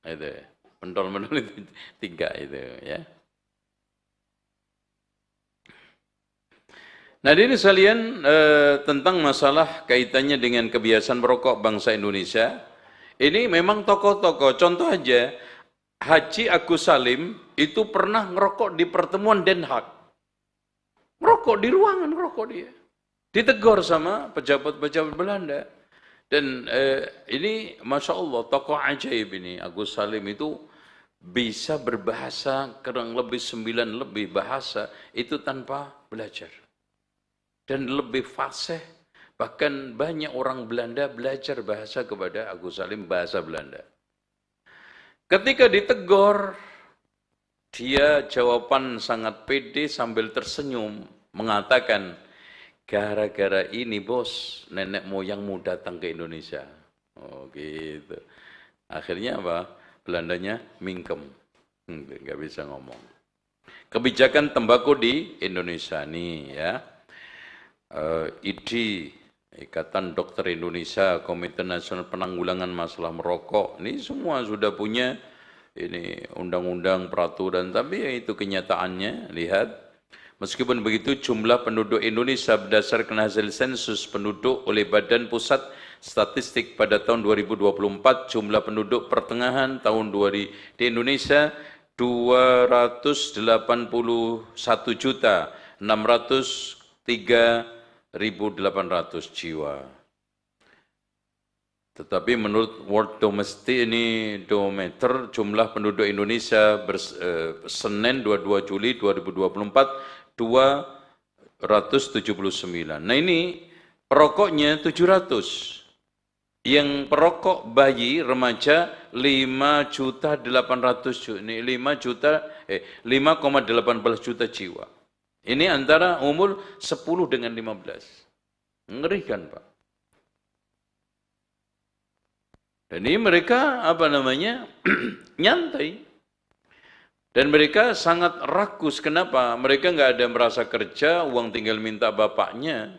[SPEAKER 1] Itu. Pentol-pentol itu 3 itu ya. Nah, ini sekalian tentang masalah kaitannya dengan kebiasaan merokok bangsa Indonesia. Ini memang tokoh-tokoh. Contoh aja, Haji Agus Salim itu pernah ngerokok di pertemuan Den Haag. Ngerokok di ruangan, ngerokok dia. Ditegur sama pejabat-pejabat Belanda. Dan ini Masya Allah, tokoh ajaib ini, Agus Salim itu bisa berbahasa kurang lebih 9 lebih bahasa, itu tanpa belajar. Dan lebih fasih, bahkan banyak orang Belanda belajar bahasa kepada Agus Salim, bahasa Belanda. Ketika ditegur, dia jawaban sangat pede sambil tersenyum, mengatakan, gara-gara ini bos, nenek moyangmu datang ke Indonesia. Oh gitu. Akhirnya apa? Belandanya mingkem. Nggak bisa ngomong. Kebijakan tembakau di Indonesia nih ya. IDI, Ikatan Dokter Indonesia, Komite Nasional Penanggulangan Masalah Merokok, ini semua sudah punya ini undang-undang, peraturan, tapi ya itu kenyataannya, lihat. Meskipun begitu, jumlah penduduk Indonesia berdasarkan hasil sensus penduduk oleh Badan Pusat Statistik pada tahun 2024, jumlah penduduk pertengahan tahun 2000 di Indonesia 281.603.800 jiwa. Tetapi menurut World Domestic jumlah penduduk Indonesia Senin 22 Juli 2024 279. Nah ini perokoknya 700. Yang perokok bayi remaja 5.800.000 ini 5,18 juta jiwa. Ini antara umur 10 dengan 15. Ngerikan, Pak. Dan ini mereka, nyantai. Dan mereka sangat rakus. Kenapa? Mereka nggak ada merasa kerja, uang tinggal minta bapaknya.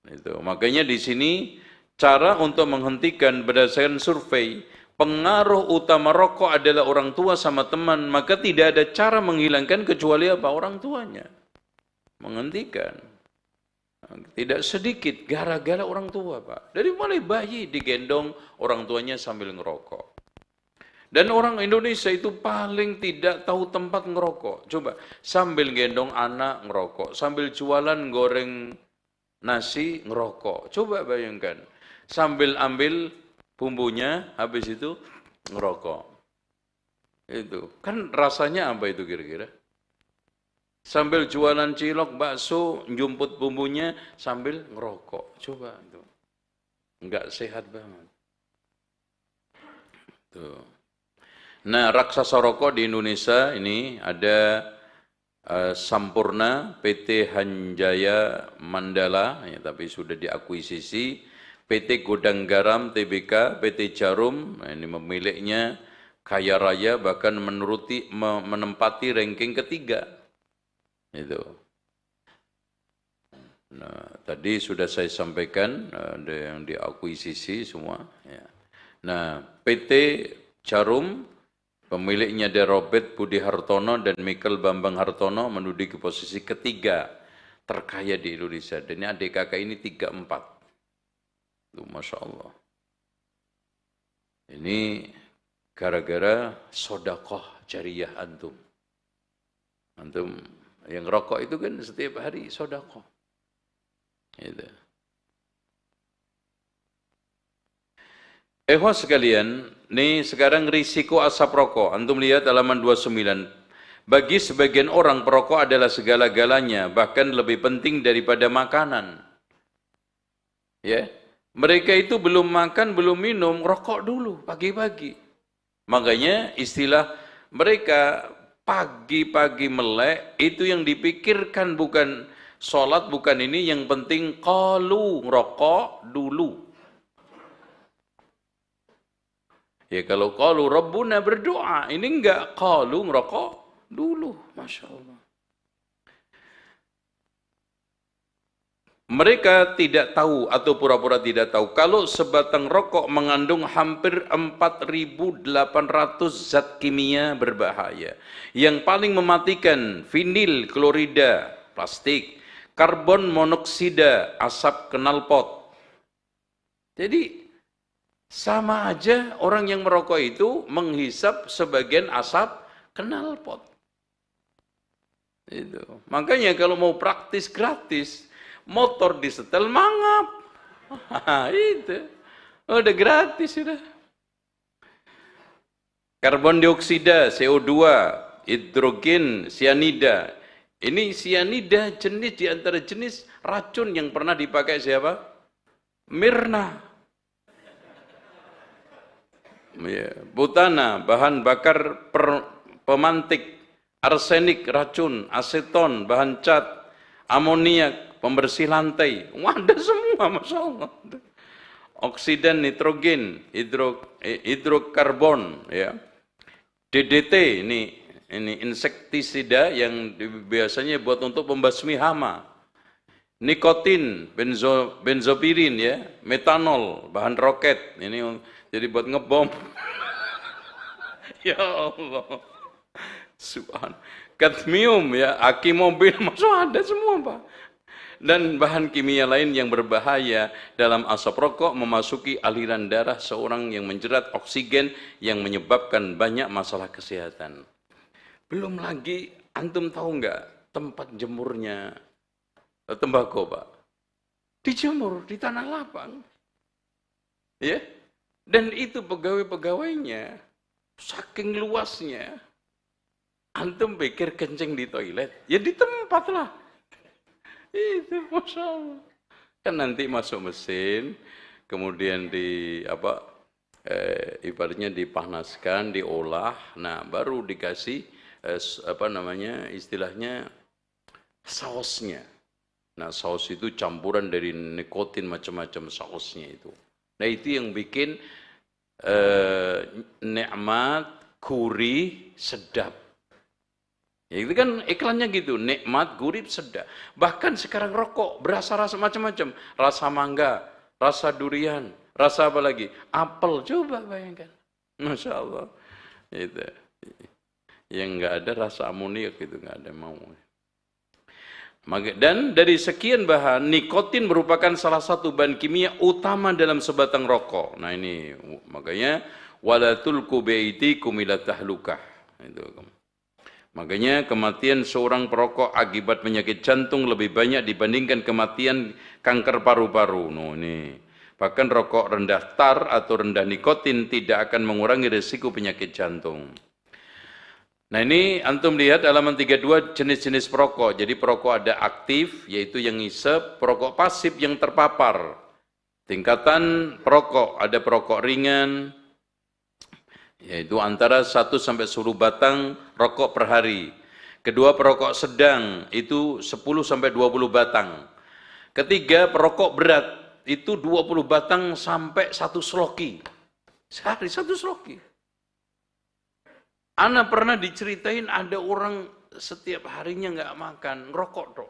[SPEAKER 1] Itu. Makanya di sini cara untuk menghentikan berdasarkan survei, pengaruh utama rokok adalah orang tua sama teman, maka tidak ada cara menghilangkan kecuali apa? Orang tuanya. Menghentikan. Tidak sedikit gara-gara orang tua, Pak. Dari mulai bayi digendong orang tuanya sambil ngerokok. Dan orang Indonesia itu paling tidak tahu tempat ngerokok. Coba, sambil gendong anak ngerokok, sambil jualan goreng nasi ngerokok. Coba bayangkan, sambil ambil bumbunya, habis itu ngerokok. Itu kan rasanya apa itu kira-kira? Sambil jualan cilok, bakso, jumput bumbunya sambil ngerokok. Coba itu. Enggak sehat banget. Tuh. Nah, raksasa rokok di Indonesia ini ada Sampurna, PT Hanjaya Mandala, ya, tapi sudah diakuisisi, PT Godang Garam Tbk, PT Jarum, nah, ini pemiliknya kaya raya, bahkan menempati ranking ketiga. Itu. Nah, tadi sudah saya sampaikan ada yang diakuisisi semua. Ya. Nah, PT Jarum, pemiliknya ada Robert Budi Hartono dan Michael Bambang Hartono menduduki posisi ketiga terkaya di Indonesia. Dan ini adik kakak ini 34. Tuh, Masya Allah. Ini gara-gara sodakoh jariyah antum. Antum yang rokok itu kan setiap hari sodakoh. Gitu. Ikhwas sekalian, nih sekarang risiko asap rokok. Antum lihat halaman 29. Bagi sebagian orang perokok adalah segala-galanya, bahkan lebih penting daripada makanan. Ya, mereka itu belum makan, belum minum, rokok dulu pagi-pagi. Makanya istilah mereka pagi-pagi melek itu yang dipikirkan bukan sholat, bukan ini, yang penting qalu, ngerokok dulu. Ya kalau qalu Rabbuna berdoa, ini enggak qalu ngerokok dulu, Masya Allah. Mereka tidak tahu atau pura-pura tidak tahu kalau sebatang rokok mengandung hampir 4.800 zat kimia berbahaya. Yang paling mematikan vinil klorida, plastik, karbon monoksida, asap knalpot. Jadi sama aja orang yang merokok itu menghisap sebagian asap knalpot. Itu. Makanya kalau mau praktis gratis, motor disetel mangap. Itu. Udah gratis sudah. Karbon dioksida, CO2, hidrogen, sianida. Ini sianida jenis di antara jenis racun yang pernah dipakai siapa? Mirna. Butana, bahan bakar pemantik, arsenik, racun, aseton, bahan cat, amoniak, pembersih lantai, ada semua, Masya Allah. Oksidan nitrogen, hidrokarbon, ya. DDT, ini insektisida yang biasanya buat untuk membasmi hama. Nikotin, benzopirin, ya, metanol, bahan roket, ini jadi buat ngebom. Ya Allah. Subhan. Kadmium, ya, aki mobil, masuk ada semua, Pak. Dan bahan kimia lain yang berbahaya dalam asap rokok memasuki aliran darah seorang yang menjerat oksigen yang menyebabkan banyak masalah kesehatan. Belum lagi, antum tahu nggak tempat jemurnya tembakau, Pak? Dijemur di tanah lapang. Ya? Dan itu pegawai-pegawainya, saking luasnya, antum pikir kencing di toilet, ya di tempat lah. Itu, Masya Allah. Kan nanti masuk mesin, kemudian ibaratnya dipanaskan, diolah, nah baru dikasih, istilahnya sausnya. Nah, saus itu campuran dari nikotin macam-macam sausnya itu. Nah, itu yang bikin nikmat, gurih, sedap. Ya, itu kan iklannya gitu, nikmat, gurih, sedap. Bahkan sekarang rokok berasa-rasa macam-macam, rasa mangga, rasa durian, rasa apa lagi? Apel, coba bayangkan. Masya Allah. Itu. Yang nggak ada rasa amoniak itu nggak ada mau. Dan dari sekian bahan, nikotin merupakan salah satu bahan kimia utama dalam sebatang rokok. Nah ini makanya walatul kubaiti kumilat tahlukah. Itu. Makanya kematian seorang perokok akibat penyakit jantung lebih banyak dibandingkan kematian kanker paru-paru. No, ini. Bahkan rokok rendah tar atau rendah nikotin tidak akan mengurangi risiko penyakit jantung. Nah ini antum lihat halaman 32 jenis-jenis perokok. Jadi perokok ada aktif, yaitu yang ngisep, perokok pasif yang terpapar. Tingkatan perokok, ada perokok ringan, yaitu antara 1 sampai 10 batang rokok per hari. Kedua perokok sedang, itu 10 sampai 20 batang. Ketiga perokok berat, itu 20 batang sampai 1 sloki. Sehari 1 sloki. Ana pernah diceritain ada orang setiap harinya nggak makan, ngerokok dong.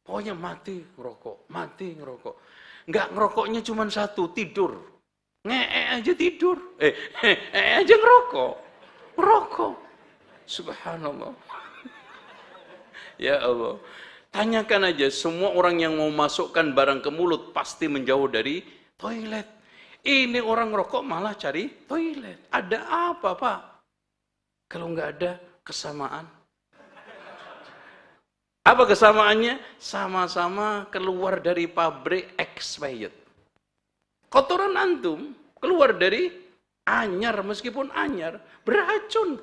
[SPEAKER 1] Pokoknya mati ngerokok, mati ngerokok. Nggak ngerokoknya cuma 1, tidur. Aja tidur. Aja ngerokok. Ngerokok. Subhanallah. Ya Allah. Tanyakan aja, semua orang yang mau masukkan barang ke mulut pasti menjauh dari toilet. Ini orang ngerokok malah cari toilet. Ada apa, Pak? Kalau nggak ada kesamaan. Apa kesamaannya? Sama-sama keluar dari pabrik expired. Kotoran antum keluar dari anyar, meskipun anyar, beracun.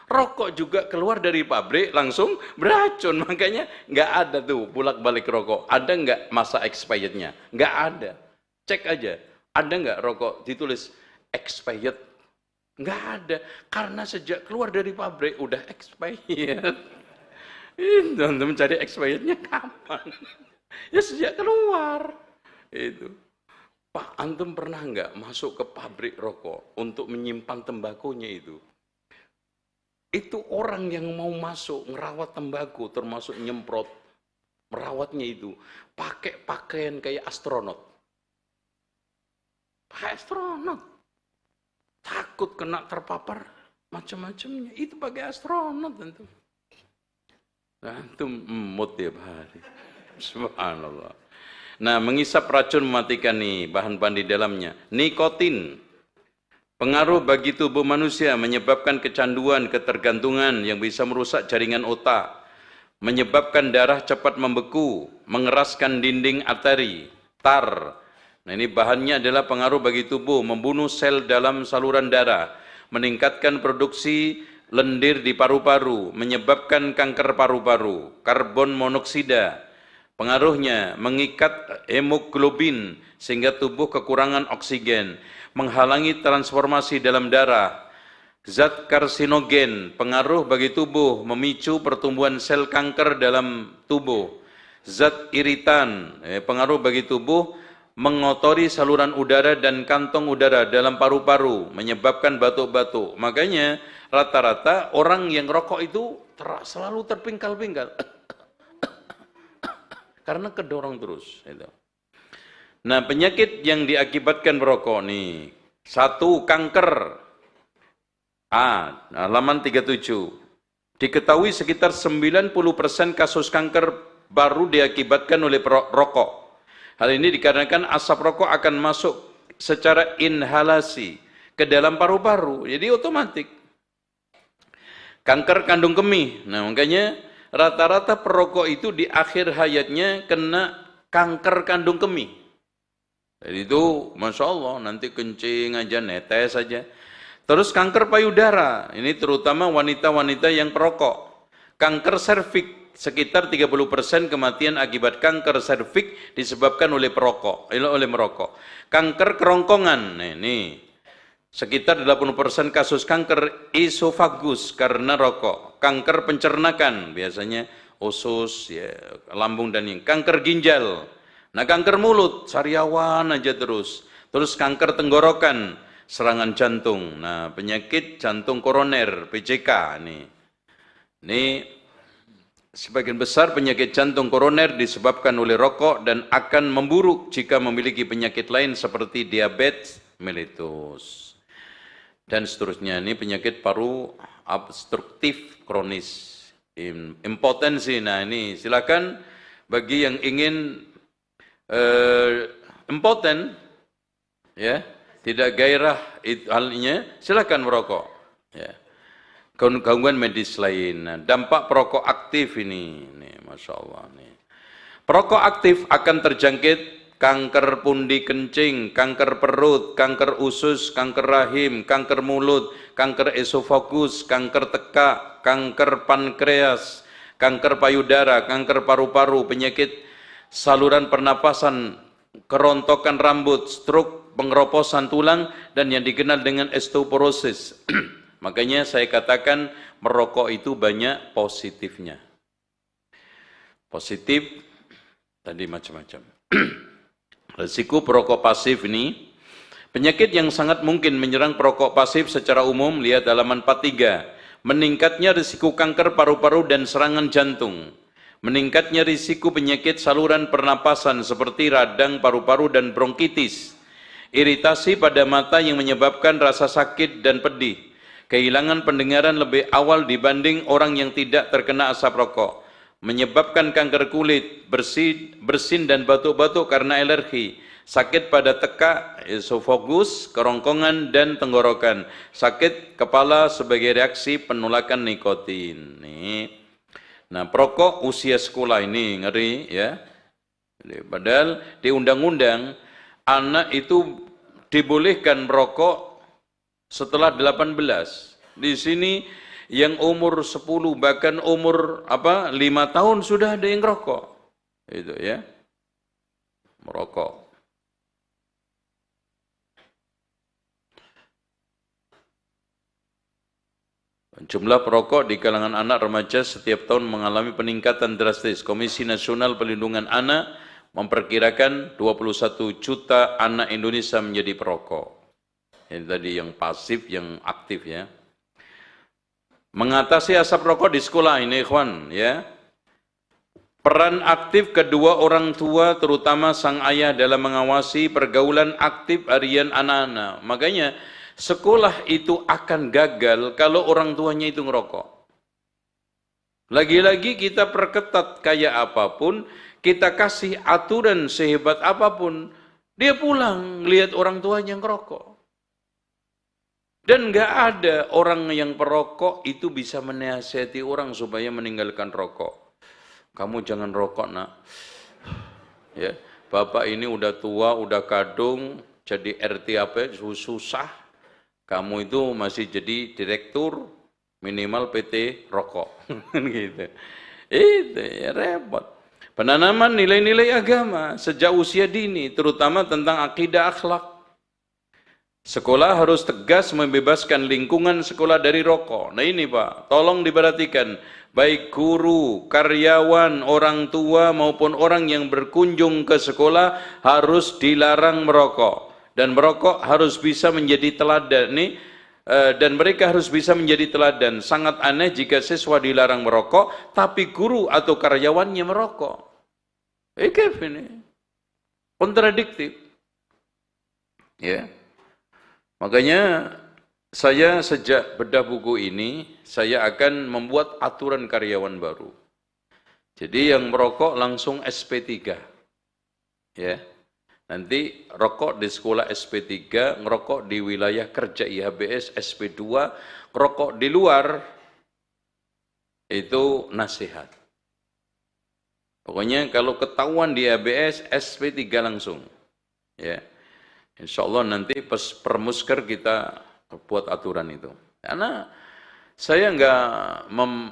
[SPEAKER 1] Rokok juga keluar dari pabrik langsung beracun. Makanya nggak ada tuh bolak-balik rokok. Ada nggak masa expirednya? Nggak ada. Cek aja. Ada nggak rokok ditulis expired? Nggak ada, karena sejak keluar dari pabrik udah expired. Teman-teman cari expirednya kapan? Ya sejak keluar. Itu. Pak, antum pernah nggak masuk ke pabrik rokok untuk menyimpan tembakunya itu? Itu orang yang mau masuk ngerawat tembakau, termasuk nyemprot, merawatnya itu pakai pakaian kayak astronot. Pakai astronot. Takut kena terpapar macam-macamnya. Itu pakai astronot tentu. Antum emut tiap hari. Subhanallah. Nah, mengisap racun mematikan nih bahan-bahan di dalamnya. Nikotin. Pengaruh bagi tubuh manusia menyebabkan kecanduan, ketergantungan yang bisa merusak jaringan otak, menyebabkan darah cepat membeku, mengeraskan dinding arteri, tar. Nah ini bahannya adalah pengaruh bagi tubuh, membunuh sel dalam saluran darah, meningkatkan produksi lendir di paru-paru, menyebabkan kanker paru-paru, karbon monoksida. Pengaruhnya mengikat hemoglobin sehingga tubuh kekurangan oksigen, menghalangi transformasi dalam darah. Zat karsinogen, pengaruh bagi tubuh, memicu pertumbuhan sel kanker dalam tubuh. Zat iritan, pengaruh bagi tubuh, mengotori saluran udara dan kantong udara dalam paru-paru, menyebabkan batuk-batuk. Makanya rata-rata orang yang rokok itu selalu terpingkal-pingkal. Karena kedorong terus. Nah, penyakit yang diakibatkan merokok nih. 1, kanker. Halaman 37. Diketahui sekitar 90% kasus kanker baru diakibatkan oleh rokok. Hal ini dikarenakan asap rokok akan masuk secara inhalasi ke dalam paru-paru, jadi otomatis. Kanker kandung kemih. Nah, makanya rata-rata perokok itu di akhir hayatnya kena kanker kandung kemih. Jadi itu, Masya Allah, nanti kencing aja, netes aja. Terus kanker payudara, ini terutama wanita-wanita yang perokok. Kanker serviks. Sekitar 30% kematian akibat kanker serviks disebabkan oleh merokok. Kanker kerongkongan, ini sekitar 80% kasus kanker esofagus karena rokok. Kanker pencernakan, biasanya usus, ya, lambung dan yang kanker ginjal. Nah, kanker mulut, sariawan aja terus. Terus kanker tenggorokan, serangan jantung. Nah, penyakit jantung koroner, PJK nih. Ini sebagian besar penyakit jantung koroner disebabkan oleh rokok dan akan memburuk jika memiliki penyakit lain seperti diabetes mellitus. Dan seterusnya, ini penyakit paru obstruktif kronis, impotensi. Nah, ini silakan bagi yang ingin impoten, ya, tidak gairah halnya, silakan merokok. Ya. Gangguan medis lain. Nah, dampak perokok aktif ini, masya Allah. Nih. Perokok aktif akan terjangkit kanker pundi kencing, kanker perut, kanker usus, kanker rahim, kanker mulut, kanker esofagus, kanker tekak, kanker pankreas, kanker payudara, kanker paru-paru, penyakit saluran pernapasan, kerontokan rambut, stroke, pengeroposan tulang, dan yang dikenal dengan osteoporosis. Makanya saya katakan merokok itu banyak positifnya. Positif tadi macam-macam. Risiko perokok pasif ini, penyakit yang sangat mungkin menyerang perokok pasif secara umum, lihat halaman 43. Meningkatnya risiko kanker paru-paru dan serangan jantung. Meningkatnya risiko penyakit saluran pernapasan seperti radang paru-paru dan bronkitis. Iritasi pada mata yang menyebabkan rasa sakit dan pedih. Kehilangan pendengaran lebih awal dibanding orang yang tidak terkena asap rokok. Menyebabkan kanker kulit, bersin dan batuk-batuk karena alergi. Sakit pada tekak, esofagus, kerongkongan dan tenggorokan. Sakit kepala sebagai reaksi penolakan nikotin. Nih. Nah, perokok usia sekolah ini ngeri ya. Padahal di undang-undang anak itu dibolehkan merokok setelah 18. Di sini yang umur 10 bahkan umur 5 tahun sudah ada yang merokok. Itu ya. Merokok. Jumlah perokok di kalangan anak remaja setiap tahun mengalami peningkatan drastis. Komisi Nasional Perlindungan Anak memperkirakan 21 juta anak Indonesia menjadi perokok. Ini tadi yang pasif, yang aktif ya. Mengatasi asap rokok di sekolah ini, ikhwan, ya. Peran aktif kedua orang tua, terutama sang ayah dalam mengawasi pergaulan aktif harian anak-anak. Makanya sekolah itu akan gagal kalau orang tuanya itu ngerokok. Lagi-lagi kita perketat kayak apapun, kita kasih aturan sehebat apapun, dia pulang lihat orang tuanya ngerokok. Dan nggak ada orang yang perokok itu bisa menasihati orang supaya meninggalkan rokok. Kamu jangan rokok, nak. Ya, bapak ini udah tua, udah kadung, jadi RT apa susah. Kamu itu masih jadi direktur minimal PT rokok, gitu. Itu ya repot. Penanaman nilai-nilai agama sejak usia dini, terutama tentang akidah akhlak. Sekolah harus tegas membebaskan lingkungan sekolah dari rokok. Nah ini Pak, tolong diperhatikan. Baik guru, karyawan, orang tua maupun orang yang berkunjung ke sekolah harus dilarang merokok. Dan merokok harus bisa menjadi teladan. Dan mereka harus bisa menjadi teladan. Sangat aneh jika siswa dilarang merokok, tapi guru atau karyawannya merokok. Ini kontradiktif. Ya. Makanya saya sejak bedah buku ini, saya akan membuat aturan karyawan baru. Jadi yang merokok langsung SP3. Ya. Nanti rokok di sekolah SP3, ngerokok di wilayah kerja IHBS SP2, ngerokok di luar itu nasihat. Pokoknya kalau ketahuan di IHBS SP3 langsung. Ya. Insya Allah nanti pas permusker kita buat aturan itu. Karena saya enggak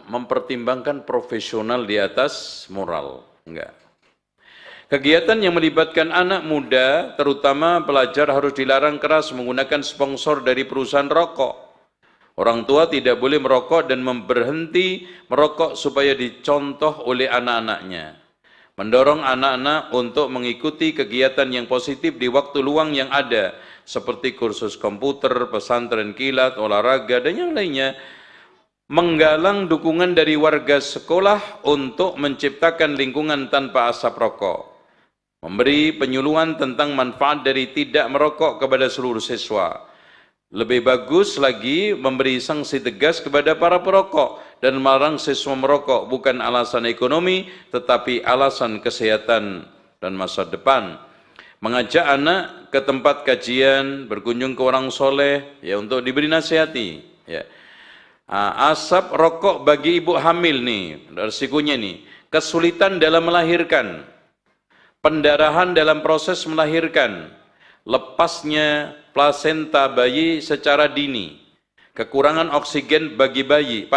[SPEAKER 1] mempertimbangkan profesional di atas moral, enggak. Kegiatan yang melibatkan anak muda, terutama pelajar harus dilarang keras menggunakan sponsor dari perusahaan rokok. Orang tua tidak boleh merokok dan berhenti merokok supaya dicontoh oleh anak-anaknya. Mendorong anak-anak untuk mengikuti kegiatan yang positif di waktu luang yang ada, seperti kursus komputer, pesantren kilat, olahraga, dan yang lainnya. Menggalang dukungan dari warga sekolah untuk menciptakan lingkungan tanpa asap rokok. Memberi penyuluhan tentang manfaat dari tidak merokok kepada seluruh siswa. Lebih bagus lagi memberi sanksi tegas kepada para perokok dan melarang siswa merokok bukan alasan ekonomi tetapi alasan kesehatan dan masa depan. Mengajak anak ke tempat kajian, berkunjung ke orang soleh ya untuk diberi nasihati ya. Asap rokok bagi ibu hamil nih, resikonya nih, kesulitan dalam melahirkan, pendarahan dalam proses melahirkan, lepasnya plasenta bayi secara dini, kekurangan oksigen bagi bayi,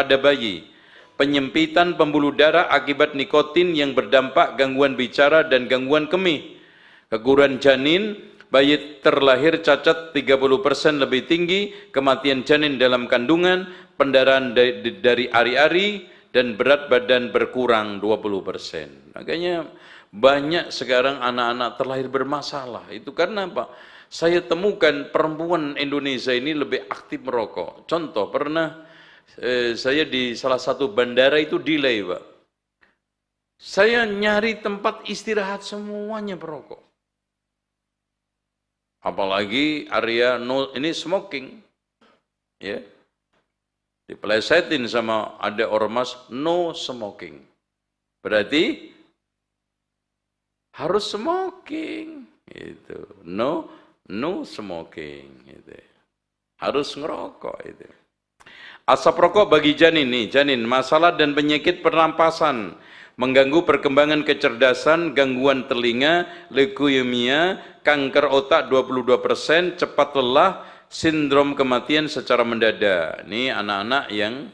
[SPEAKER 1] penyempitan pembuluh darah akibat nikotin yang berdampak gangguan bicara dan gangguan kemih, keguguran janin, bayi terlahir cacat 30% lebih tinggi, kematian janin dalam kandungan, pendarahan dari ari-ari, dan berat badan berkurang 20%. Makanya banyak sekarang anak-anak terlahir bermasalah. Itu karena apa? Saya temukan perempuan Indonesia ini lebih aktif merokok. Contoh, pernah saya di salah satu bandara itu delay, Pak. Saya nyari tempat istirahat semuanya perokok. Apalagi area no, ini smoking. Ya. Dipelesetin sama ada ormas no smoking. Berarti harus smoking. Itu. No smoking, gitu. Harus ngerokok itu. Asap rokok bagi janin nih, janin masalah dan penyakit pernapasan, mengganggu perkembangan kecerdasan, gangguan telinga, leukemia, kanker otak 22%, cepat lelah, sindrom kematian secara mendadak. Ini anak-anak yang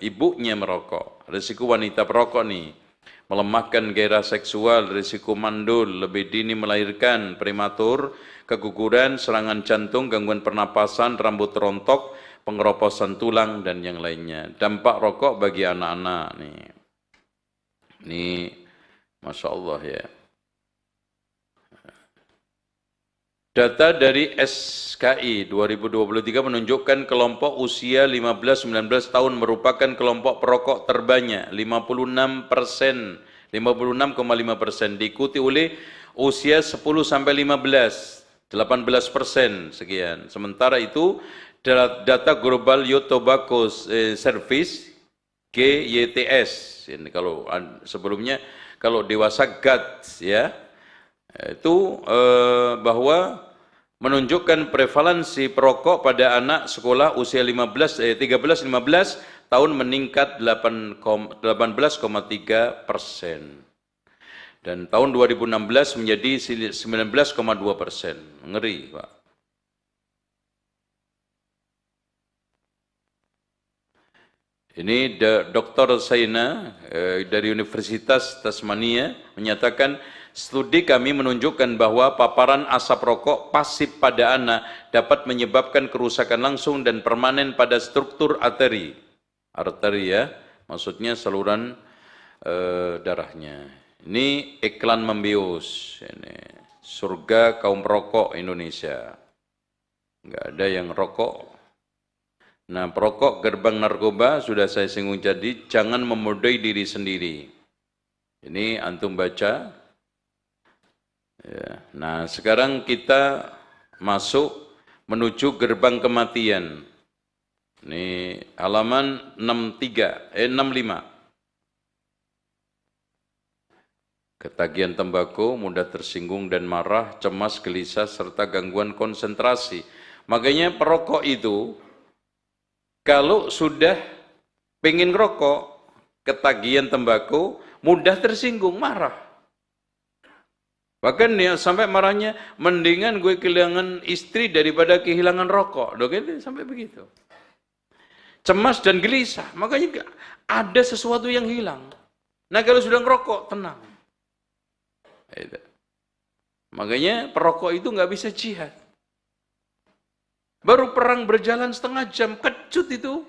[SPEAKER 1] ibunya merokok. Risiko wanita perokok nih. Melemahkan gairah seksual, risiko mandul, lebih dini melahirkan, prematur, keguguran, serangan jantung, gangguan pernapasan, rambut rontok, pengeroposan tulang, dan yang lainnya. Dampak rokok bagi anak-anak nih. Ini Masya Allah ya. Data dari SKI 2023 menunjukkan kelompok usia 15-19 tahun merupakan kelompok perokok terbanyak, 56%, 56,5%, diikuti oleh usia 10-15, 18% sekian. Sementara itu, data Global Youth Tobacco Service, GYTS, ini kalau sebelumnya, kalau dewasa GATS ya, itu bahwa menunjukkan prevalensi perokok pada anak sekolah usia 13-15 tahun meningkat 18,3%. Dan tahun 2016 menjadi 19,2%. Ngeri, Pak. Ini Dr. Saina dari Universitas Tasmania menyatakan, studi kami menunjukkan bahwa paparan asap rokok pasif pada anak dapat menyebabkan kerusakan langsung dan permanen pada struktur arteri. Arteri ya, maksudnya saluran darahnya. Ini iklan membius. Ini surga kaum perokok Indonesia. Enggak ada yang rokok. Nah, perokok gerbang narkoba sudah saya singgung jadi, jangan memodai diri sendiri. Ini antum baca. Ya. Nah, sekarang kita masuk menuju gerbang kematian. Ini halaman 65. Ketagihan tembakau, mudah tersinggung dan marah, cemas, gelisah, serta gangguan konsentrasi. Makanya perokok itu, kalau sudah pengen rokok, ketagihan tembakau, mudah tersinggung, marah. Bahkan ya sampai marahnya, mendingan gue kehilangan istri daripada kehilangan rokok. Gitu, sampai begitu. Cemas dan gelisah, makanya ada sesuatu yang hilang. Nah kalau sudah ngerokok, tenang. Itu. Makanya perokok itu nggak bisa jihad. Baru perang berjalan setengah jam, pengecut itu.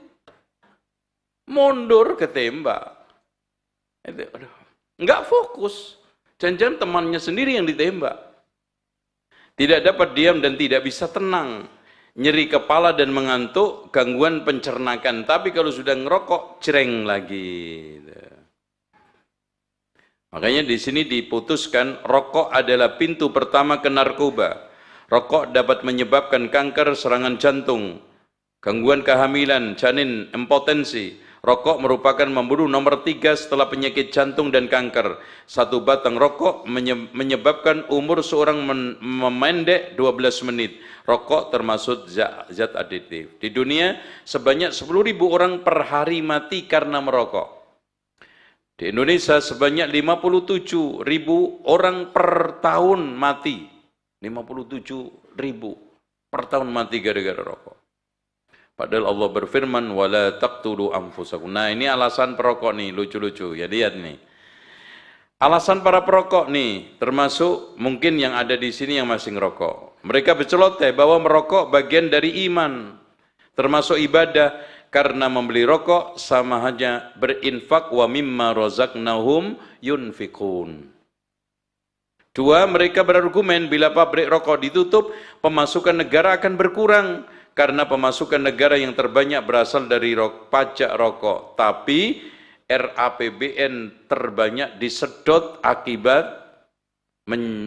[SPEAKER 1] Mundur ketembak. Itu, aduh, nggak fokus. Jangan-jangan temannya sendiri yang ditembak. Tidak dapat diam dan tidak bisa tenang. Nyeri kepala dan mengantuk, gangguan pencernakan. Tapi kalau sudah ngerokok, cereng lagi. Makanya di sini diputuskan rokok adalah pintu pertama ke narkoba. Rokok dapat menyebabkan kanker, serangan jantung, gangguan kehamilan, janin, impotensi. Rokok merupakan membunuh nomor 3 setelah penyakit jantung dan kanker. Satu batang rokok menyebabkan umur seorang memendek 12 menit. Rokok termasuk zat adiktif. Di dunia sebanyak 10.000 orang per hari mati karena merokok. Di Indonesia sebanyak 57.000 orang per tahun mati. 57.000 per tahun mati gara-gara rokok. Padahal Allah berfirman, wala taqtulu anfusakum. Nah, ini alasan perokok nih, lucu-lucu. Ya lihat nih. Alasan para perokok nih, termasuk mungkin yang ada di sini yang masih ngerokok. Mereka berceloteh bahwa merokok bagian dari iman, termasuk ibadah, karena membeli rokok sama hanya berinfak wa mimma razaqnahum yunfikun. Dua, mereka berargumen bila pabrik rokok ditutup, pemasukan negara akan berkurang. Karena pemasukan negara yang terbanyak berasal dari pajak rokok. Tapi RAPBN terbanyak disedot akibat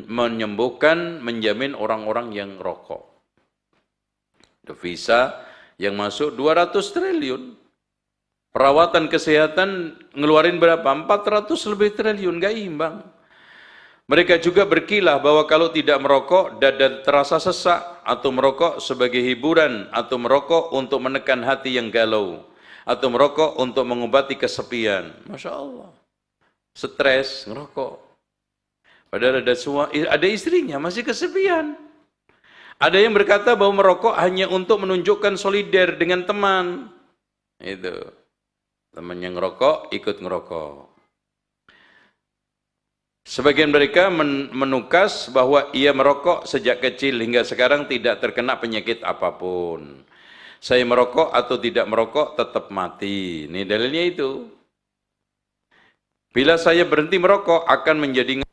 [SPEAKER 1] menyembuhkan, menjamin orang-orang yang rokok. Devisa yang masuk 200 triliun. Perawatan kesehatan ngeluarin berapa? 400 lebih triliun, gak imbang. Mereka juga berkilah bahwa kalau tidak merokok, dada terasa sesak, atau merokok sebagai hiburan, atau merokok untuk menekan hati yang galau, atau merokok untuk mengobati kesepian. Masya Allah. Stres, ngerokok. Padahal ada istrinya, masih kesepian. Ada yang berkata bahwa merokok hanya untuk menunjukkan solider dengan teman. Itu. Teman yang ngerokok, ikut ngerokok. Sebagian mereka menukas bahwa ia merokok sejak kecil hingga sekarang tidak terkena penyakit apapun. Saya merokok atau tidak merokok tetap mati. Ini dalilnya itu. Bila saya berhenti merokok akan menjadi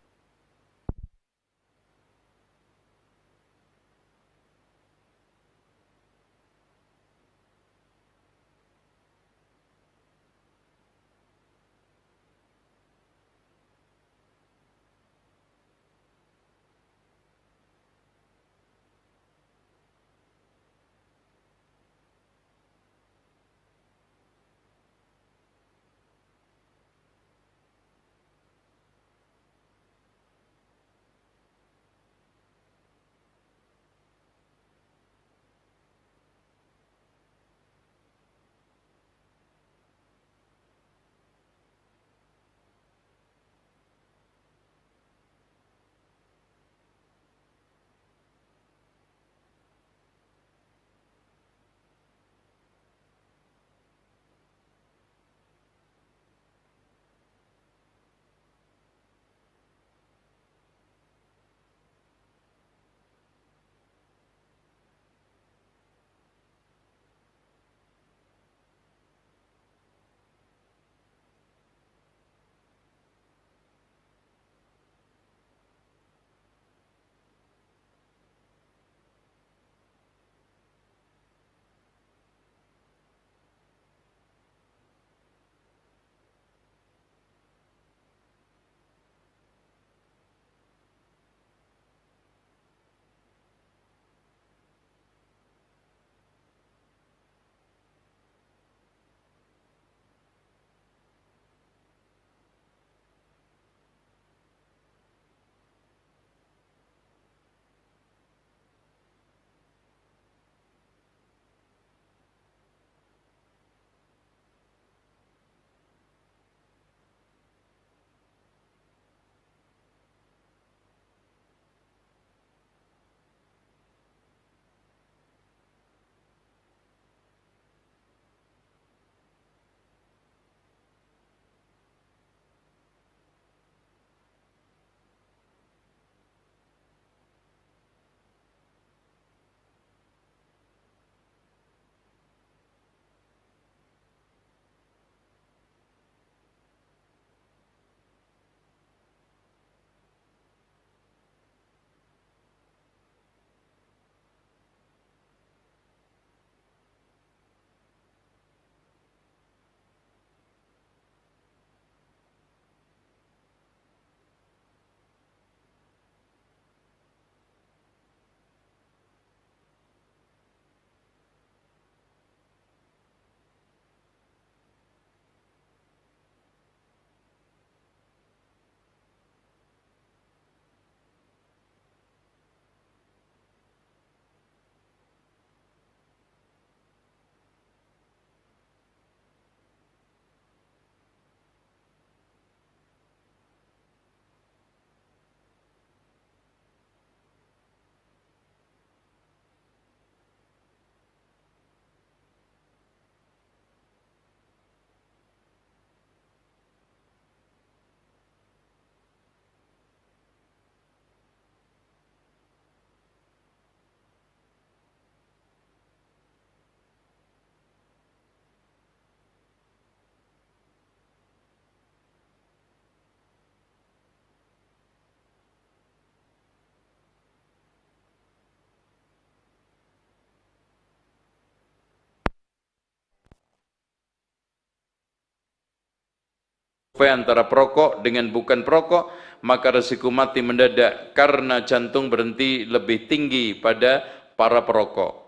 [SPEAKER 1] survei antara perokok dengan bukan perokok, maka resiko mati mendadak karena jantung berhenti lebih tinggi pada para perokok.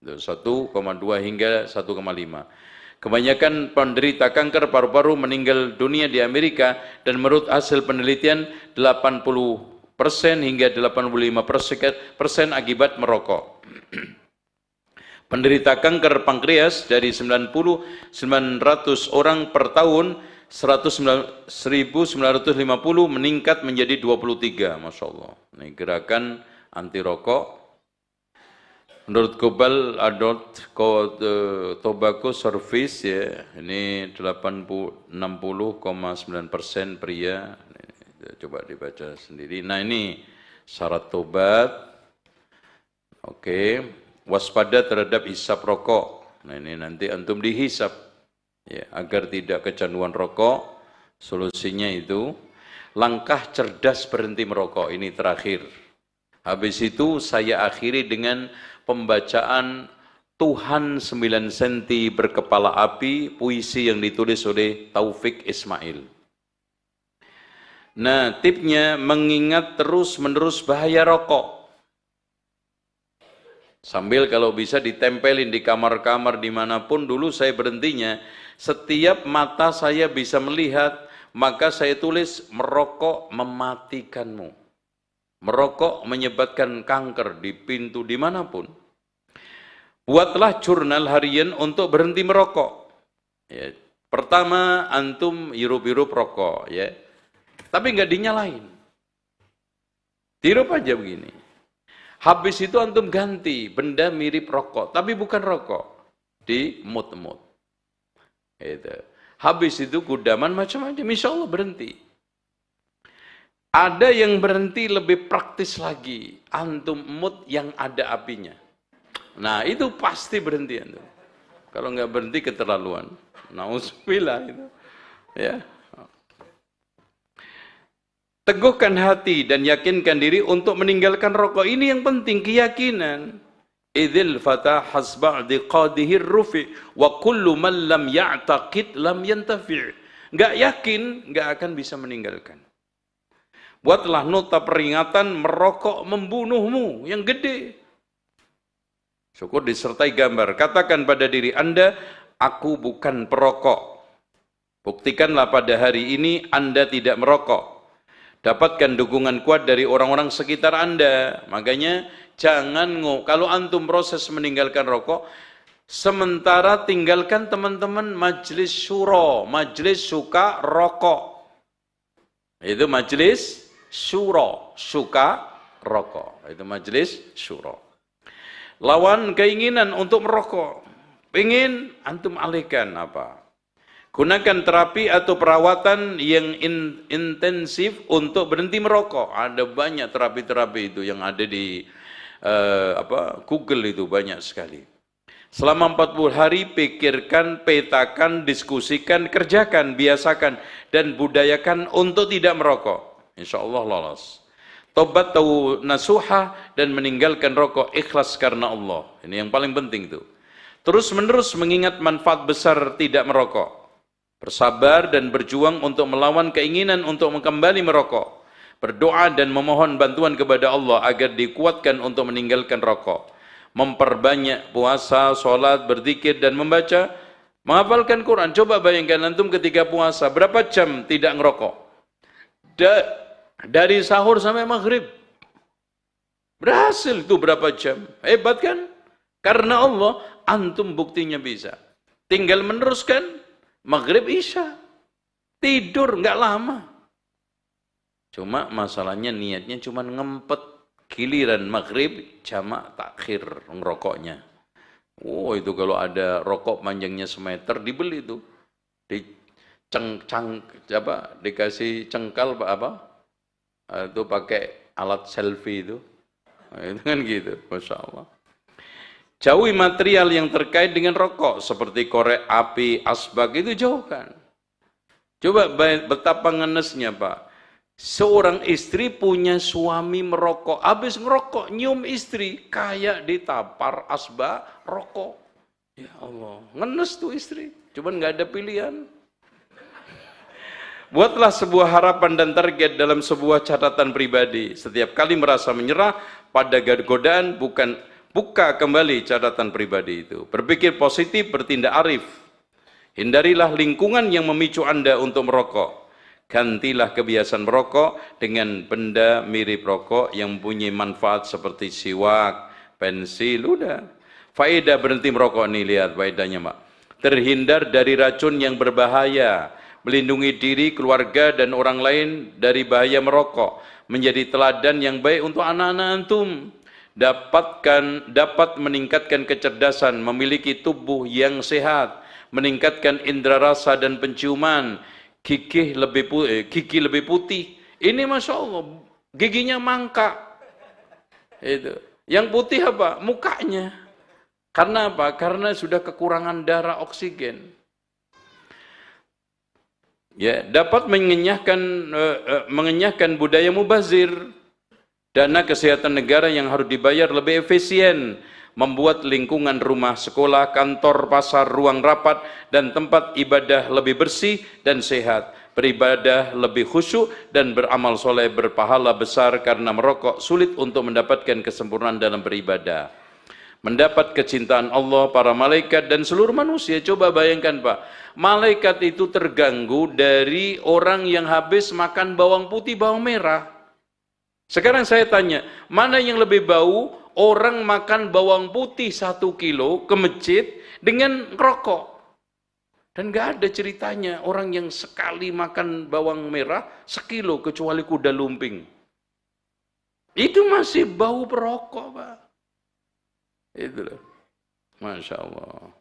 [SPEAKER 1] 1,2 hingga 1,5. Kebanyakan penderita kanker paru-paru meninggal dunia di Amerika, dan menurut hasil penelitian 80% hingga 85% akibat merokok. Penderita kanker pankreas dari 900 orang per tahun, 1950 meningkat menjadi 23, Masya Allah. Ini gerakan anti rokok. Menurut Global Adult Tobacco Service, ya, ini 60,9% pria. Coba dibaca sendiri. Nah, ini syarat tobat. Oke, waspada terhadap hisap rokok. Nah, ini nanti antum dihisap, ya, agar tidak kecanduan rokok. Solusinya itu langkah cerdas berhenti merokok. Ini terakhir. Habis itu saya akhiri dengan pembacaan Tuhan 9 senti berkepala api, puisi yang ditulis oleh Taufik Ismail. Nah, tipnya mengingat terus-menerus bahaya rokok. Sambil kalau bisa ditempelin di kamar-kamar dimanapun. Dulu saya berhentinya, setiap mata saya bisa melihat, maka saya tulis merokok mematikanmu. Merokok menyebabkan kanker di pintu dimanapun. Buatlah jurnal harian untuk berhenti merokok. Ya. Pertama, antum hirup-hirup rokok, ya, tapi nggak dinyalain. Tirup aja begini. Habis itu antum ganti benda mirip rokok, tapi bukan rokok. Di mut-mut. Gitu. Habis itu kudaman macam-macam, insya Allah berhenti. Ada yang berhenti lebih praktis lagi, antum mut yang ada apinya. Nah, itu pasti berhenti antum. Kalau nggak berhenti keterlaluan. Nauzubillah itu. Ya. Teguhkan hati dan yakinkan diri untuk meninggalkan rokok. Ini yang penting, keyakinan. Idzil fatah hasba' diqadihi rufi wa kullu man lam ya'taqid lam yantafi'. Nggak yakin, nggak akan bisa meninggalkan. Buatlah nota peringatan merokok membunuhmu yang gede. Syukur disertai gambar. Katakan pada diri Anda, aku bukan perokok. Buktikanlah pada hari ini Anda tidak merokok. Dapatkan dukungan kuat dari orang-orang sekitar Anda. Makanya jangan kalau antum proses meninggalkan rokok, sementara tinggalkan teman-teman majelis syuro, majelis suka rokok. Itu majelis syuro, suka rokok. Itu majelis syuro. Lawan keinginan untuk merokok. Pengen antum alihkan apa? Gunakan terapi atau perawatan yang intensif untuk berhenti merokok. Ada banyak terapi-terapi itu yang ada di Google, itu banyak sekali. Selama 40 hari pikirkan, petakan, diskusikan, kerjakan, biasakan dan budayakan untuk tidak merokok. Insya Allah lolos. Tobat tahu nasuha dan meninggalkan rokok ikhlas karena Allah. Ini yang paling penting itu. Terus menerus mengingat manfaat besar tidak merokok. Bersabar dan berjuang untuk melawan keinginan untuk kembali merokok. Berdoa dan memohon bantuan kepada Allah agar dikuatkan untuk meninggalkan rokok. Memperbanyak puasa, sholat, berzikir dan membaca, menghafalkan Quran. Coba bayangkan antum ketika puasa berapa jam tidak ngerokok? Dari sahur sampai maghrib. Berhasil itu berapa jam? Hebat kan? Karena Allah, antum buktinya bisa. Tinggal meneruskan maghrib isya. Tidur nggak lama. Cuma masalahnya niatnya cuma ngempet. Giliran maghrib jamak takhir ngerokoknya. Oh, itu kalau ada rokok panjangnya semeter dibeli itu. Dikasih cengkal apa? Itu pakai alat selfie itu. Nah, itu kan gitu, Masya Allah. Jauhi material yang terkait dengan rokok seperti korek api, asbak, itu jauhkan. Coba betapa ngenesnya Pak. Seorang istri punya suami merokok, habis ngerokok nyium istri kayak ditapar asbak rokok. Ya Allah, ngenes tuh istri. Cuman nggak ada pilihan. Buatlah sebuah harapan dan target dalam sebuah catatan pribadi. Setiap kali merasa menyerah pada godaan, buka kembali catatan pribadi itu. Berpikir positif, bertindak arif. Hindarilah lingkungan yang memicu Anda untuk merokok. Gantilah kebiasaan merokok dengan benda mirip rokok yang mempunyai manfaat seperti siwak, pensil, udah. Faedah berhenti merokok nih, lihat faedahnya, Mak. Terhindar dari racun yang berbahaya, melindungi diri, keluarga, dan orang lain dari bahaya merokok, menjadi teladan yang baik untuk anak-anak antum, dapat meningkatkan kecerdasan, memiliki tubuh yang sehat, meningkatkan indera rasa dan penciuman, gigi lebih putih. Ini Masya Allah, giginya mangkak. Itu. Yang putih apa? Mukanya. Karena apa? Karena sudah kekurangan darah oksigen. Ya, dapat mengenyahkan budaya mubazir. Dana kesehatan negara yang harus dibayar lebih efisien, membuat lingkungan rumah, sekolah, kantor, pasar, ruang rapat, dan tempat ibadah lebih bersih dan sehat. Beribadah lebih khusyuk dan beramal soleh berpahala besar, karena merokok sulit untuk mendapatkan kesempurnaan dalam beribadah. Mendapat kecintaan Allah, para malaikat, dan seluruh manusia. Coba bayangkan Pak, malaikat itu terganggu dari orang yang habis makan bawang putih, bawang merah. Sekarang saya tanya, mana yang lebih bau? Orang makan bawang putih 1 kilo ke masjid dengan rokok. Dan gak ada ceritanya orang yang sekali makan bawang merah 1 kilo kecuali kuda lumping. Itu masih bau perokok Pak. Itulah, Masya Allah.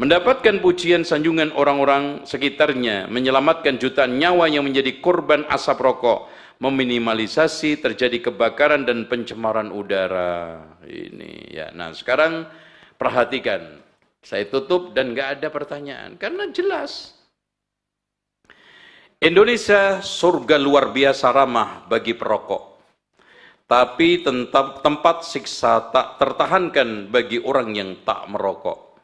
[SPEAKER 1] Mendapatkan pujian sanjungan orang-orang sekitarnya, menyelamatkan jutaan nyawa yang menjadi korban asap rokok, meminimalisasi terjadi kebakaran dan pencemaran udara. Ini ya. Nah sekarang perhatikan, saya tutup dan nggak ada pertanyaan karena jelas. Indonesia surga luar biasa ramah bagi perokok. Tapi tempat siksa tak tertahankan bagi orang yang tak merokok.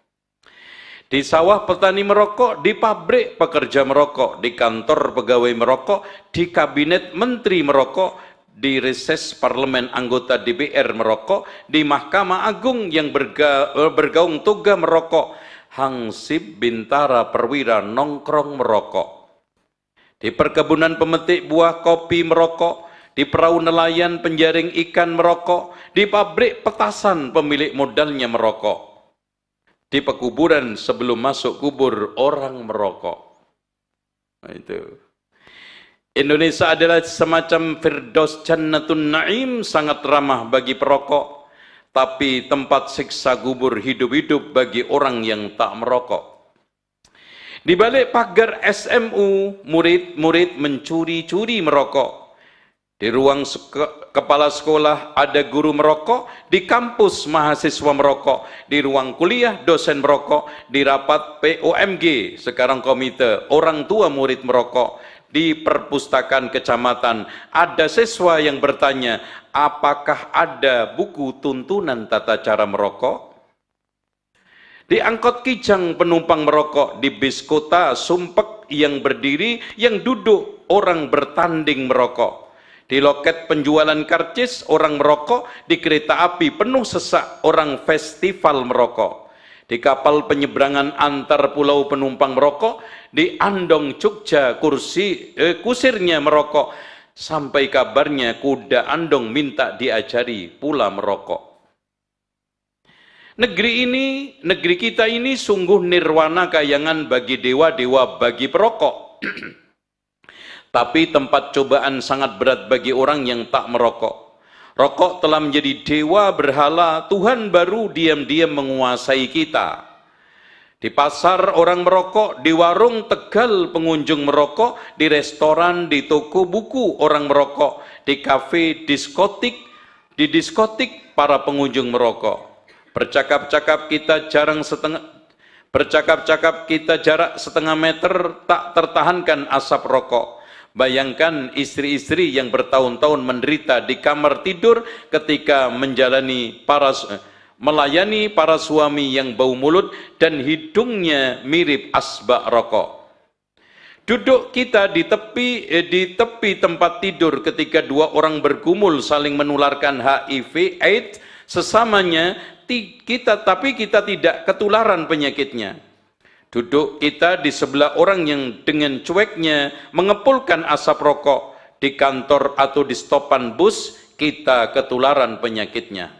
[SPEAKER 1] Di sawah petani merokok, di pabrik pekerja merokok, di kantor pegawai merokok, di kabinet menteri merokok, di reses parlemen anggota DPR merokok, di Mahkamah Agung yang bergaung toga merokok, Hansip Bintara Perwira nongkrong merokok. Di perkebunan pemetik buah kopi merokok, di perahu nelayan penjaring ikan merokok, di pabrik petasan pemilik modalnya merokok, di pekuburan sebelum masuk kubur orang merokok. Nah, itu. Indonesia adalah semacam Firdaus Jannatun Naim, sangat ramah bagi perokok, tapi tempat siksa kubur hidup-hidup bagi orang yang tak merokok. Di balik pagar SMU, murid-murid mencuri-curi merokok. Di ruang kepala sekolah ada guru merokok, di kampus mahasiswa merokok, di ruang kuliah dosen merokok, di rapat POMG, sekarang komite orang tua murid merokok, di perpustakaan kecamatan ada siswa yang bertanya, apakah ada buku tuntunan tata cara merokok? Di angkot kijang penumpang merokok, di bis kota sumpek yang berdiri, yang duduk orang bertanding merokok. Di loket penjualan karcis orang merokok, di kereta api penuh sesak orang festival merokok. Di kapal penyeberangan antar pulau penumpang merokok, di Andong Jogja kusirnya merokok, sampai kabarnya kuda Andong minta diajari pula merokok. Negeri kita ini sungguh nirwana kayangan bagi dewa-dewa bagi perokok. Tapi tempat cobaan sangat berat bagi orang yang tak merokok. Rokok telah menjadi dewa berhala, Tuhan baru diam-diam menguasai kita. Di pasar orang merokok, di warung Tegal pengunjung merokok, di restoran, di toko buku orang merokok, di kafe, di diskotik para pengunjung merokok. Bercakap-cakap kita jarak setengah meter tak tertahankan asap rokok. Bayangkan istri-istri yang bertahun-tahun menderita di kamar tidur ketika melayani para suami yang bau mulut dan hidungnya mirip asbak rokok. Duduk kita di tepi tempat tidur ketika dua orang bergumul saling menularkan HIV AIDS sesamanya, tapi kita tidak ketularan penyakitnya. Duduk kita di sebelah orang yang dengan cueknya mengepulkan asap rokok di kantor atau di stopan bus, kita ketularan penyakitnya.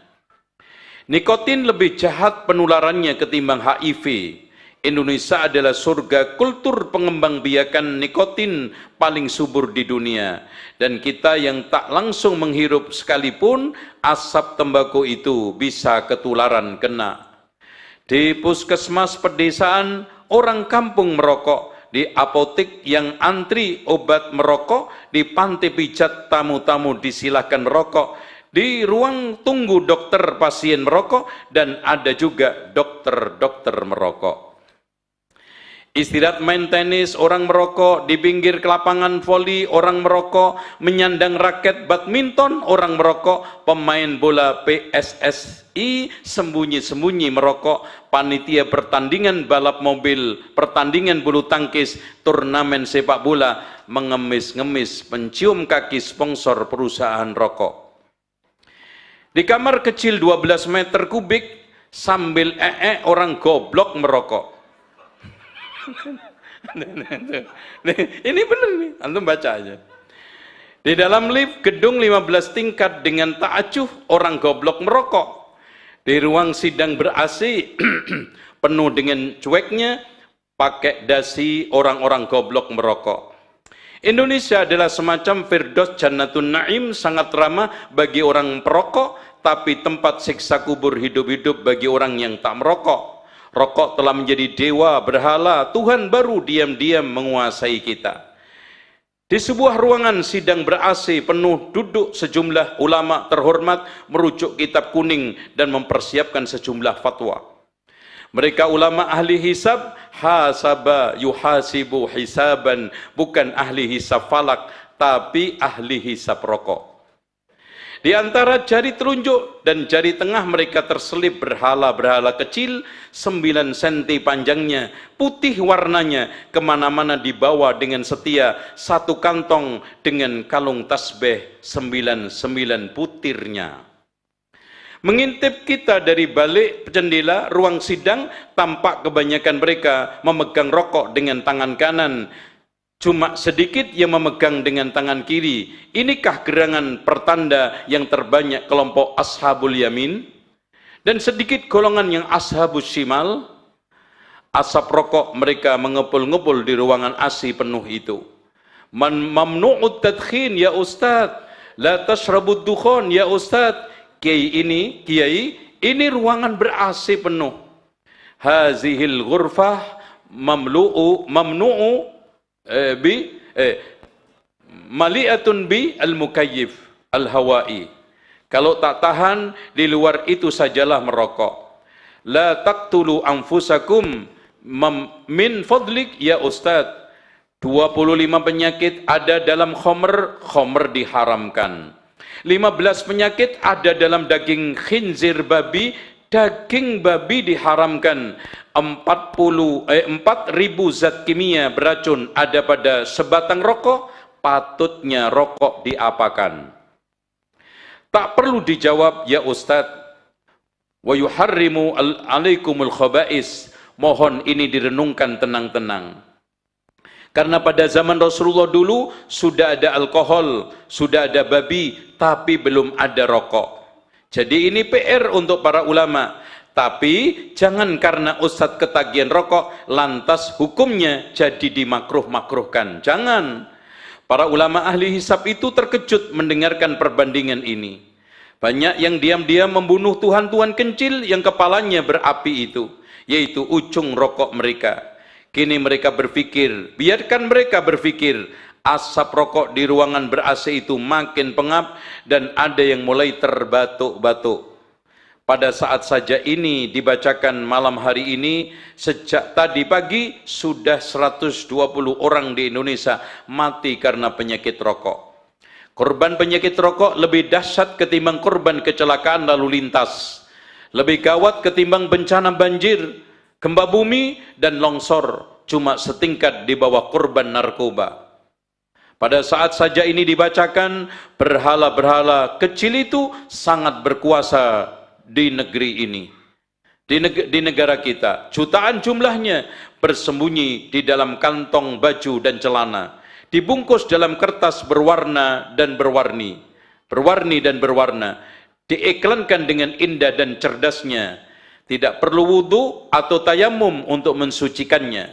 [SPEAKER 1] Nikotin lebih jahat penularannya ketimbang HIV. Indonesia adalah surga kultur pengembangbiakan nikotin paling subur di dunia. Dan kita yang tak langsung menghirup sekalipun, asap tembakau itu bisa ketularan kena. Di puskesmas pedesaan, orang kampung merokok. Di apotek yang antri obat merokok. Di pantai pijat tamu-tamu disilahkan merokok. Di ruang tunggu dokter pasien merokok. Dan ada juga dokter-dokter merokok. Istirahat main tenis, orang merokok. Di pinggir lapangan voli, orang merokok. Menyandang raket badminton, orang merokok. Pemain bola PSSI sembunyi-sembunyi merokok. Panitia pertandingan balap mobil, pertandingan bulu tangkis, turnamen sepak bola, mengemis-ngemis, mencium kaki sponsor perusahaan rokok. Di kamar kecil 12 meter kubik, sambil orang goblok merokok. Ini benar nih, antum baca aja. Di dalam lift gedung 15 tingkat dengan tak acuh orang goblok merokok. Di ruang sidang ber-AC penuh dengan cueknya pakai dasi orang-orang goblok merokok. Indonesia adalah semacam Firdaus Jannatun Naim, sangat ramah bagi orang perokok, tapi tempat siksa kubur hidup-hidup bagi orang yang tak merokok. Rokok telah menjadi dewa berhala, Tuhan baru diam-diam menguasai kita. Di sebuah ruangan sidang ber-AC penuh duduk sejumlah ulama terhormat merujuk kitab kuning dan mempersiapkan sejumlah fatwa. Mereka ulama ahli hisab, hasaba yuhasibu hisaban, bukan ahli hisab falak, tapi ahli hisab rokok. Di antara jari telunjuk dan jari tengah mereka terselip berhala-berhala kecil 9 cm panjangnya, putih warnanya, kemana-mana dibawa dengan setia, satu kantong dengan kalung tasbih 99 putirnya. Mengintip kita dari balik jendela ruang sidang, tampak kebanyakan mereka memegang rokok dengan tangan kanan. Cuma sedikit yang memegang dengan tangan kiri. Inikah gerangan pertanda yang terbanyak kelompok ashabul yamin? Dan sedikit golongan yang ashabus shimal? Asap rokok mereka mengepul-ngepul di ruangan AC penuh itu. Mamnu'ut tadkhin ya Ustadz, la tashrabud dukhon ya Ustadz. Kiai, ini ruangan ber-AC penuh. Hazihil ghurfah mamnu'u mali'atun bi al-mukayyif al-hawa'i. Kalau tak tahan, di luar itu sajalah merokok. La taqtulu anfusakum min fadlik ya Ustaz. 25 penyakit ada dalam khomer diharamkan. 15 penyakit ada dalam daging khinzir babi, daging babi diharamkan. 4.000 zat kimia beracun ada pada sebatang rokok, patutnya rokok diapakan? Tak perlu dijawab ya Ustadz. Wa yuharrimu alaikumul khaba'is. Mohon ini direnungkan tenang-tenang. Karena pada zaman Rasulullah dulu sudah ada alkohol, sudah ada babi, tapi belum ada rokok. Jadi ini PR untuk para ulama. Tapi jangan karena ustadz ketagihan rokok lantas hukumnya jadi dimakruh-makruhkan. Jangan. Para ulama ahli hisab itu terkejut mendengarkan perbandingan ini. Banyak yang diam-diam membunuh Tuhan-Tuhan kencil yang kepalanya berapi itu, yaitu ujung rokok mereka. Kini mereka berpikir, biarkan mereka berpikir, asap rokok di ruangan ber-AC itu makin pengap dan ada yang mulai terbatuk-batuk. Pada saat saja ini dibacakan malam hari ini, sejak tadi pagi sudah 120 orang di Indonesia mati karena penyakit rokok. Korban penyakit rokok lebih dahsyat ketimbang korban kecelakaan lalu lintas. Lebih gawat ketimbang bencana banjir, gempa bumi, dan longsor. cuma setingkat di bawah korban narkoba. Pada saat saja ini dibacakan, berhala-berhala kecil itu sangat berkuasa di negeri ini. Di negara kita, jutaan jumlahnya bersembunyi di dalam kantong baju dan celana, dibungkus dalam kertas berwarna dan berwarni dan berwarna, diiklankan dengan indah dan cerdasnya. Tidak perlu wudu atau tayamum untuk mensucikannya.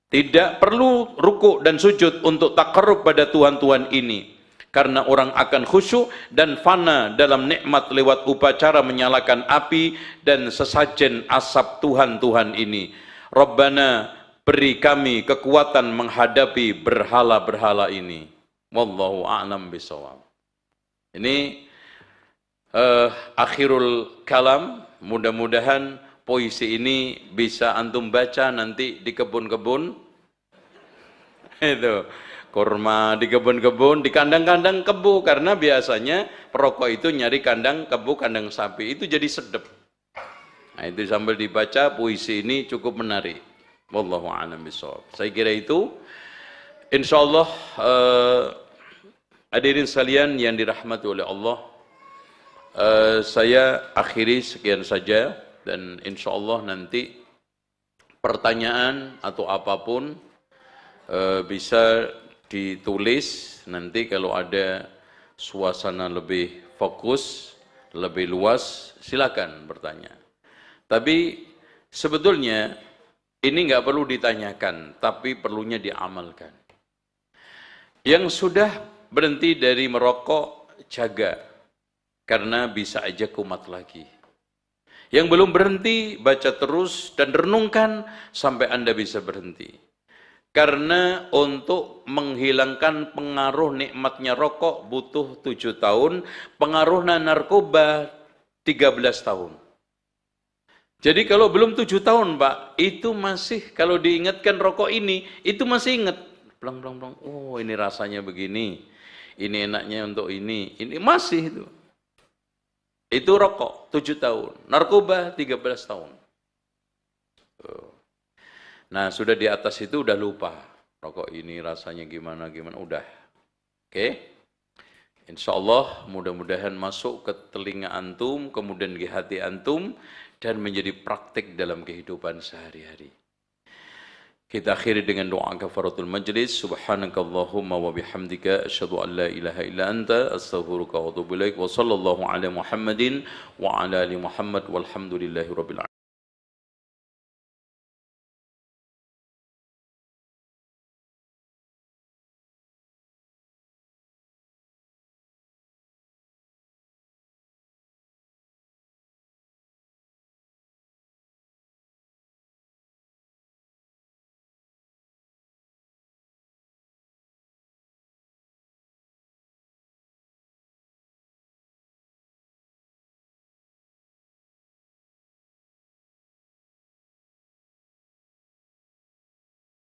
[SPEAKER 1] Tidak perlu rukuk dan sujud untuk takarrub pada Tuhan-Tuhan ini. Karena orang akan khusyuk dan fana dalam nikmat lewat upacara menyalakan api dan sesajen asap Tuhan-Tuhan ini. Rabbana, beri kami kekuatan menghadapi berhala-berhala ini. Wallahu a'lam bishawab. Ini akhirul kalam. Mudah-mudahan puisi ini bisa antum baca nanti di kebun-kebun. Itu kurma di kebun-kebun, di kandang-kandang kebu, karena biasanya perokok itu nyari kandang kebu, kandang sapi, itu jadi sedep. Nah, itu sambil dibaca puisi ini cukup menarik. Wallahu a'lam bishawab. Saya kira itu, insyaallah hadirin sekalian yang dirahmati oleh Allah, saya akhiri sekian saja, dan insyaallah nanti pertanyaan atau apapun bisa ditulis nanti. Kalau ada suasana lebih fokus, lebih luas, silakan bertanya. Tapi sebetulnya ini nggak perlu ditanyakan, tapi perlunya diamalkan. Yang sudah berhenti dari merokok, jaga, karena bisa aja kumat lagi. Yang belum berhenti, baca terus dan renungkan sampai Anda bisa berhenti. Karena untuk menghilangkan pengaruh nikmatnya rokok butuh 7 tahun, pengaruhnya narkoba 13 tahun. Jadi kalau belum 7 tahun Pak, itu masih, kalau diingatkan rokok ini, itu masih ingat. Blang, oh ini rasanya begini, ini enaknya untuk ini masih itu. Itu rokok 7 tahun, narkoba 13 tahun. Nah, sudah di atas itu udah lupa. Rokok ini rasanya gimana, udah. Oke? Insya Allah mudah-mudahan masuk ke telinga antum, kemudian di hati antum, dan menjadi praktik dalam kehidupan sehari-hari. Kita akhiri dengan doa kafaratul majlis. Subhanakallahumma wa bihamdika asyhadu an la ilaha illa anta astaghfiruka wa atubu ilaik. Wa sallallahu ala Muhammadin wa ala ali Muhammad walhamdulillahi rabbil alamin.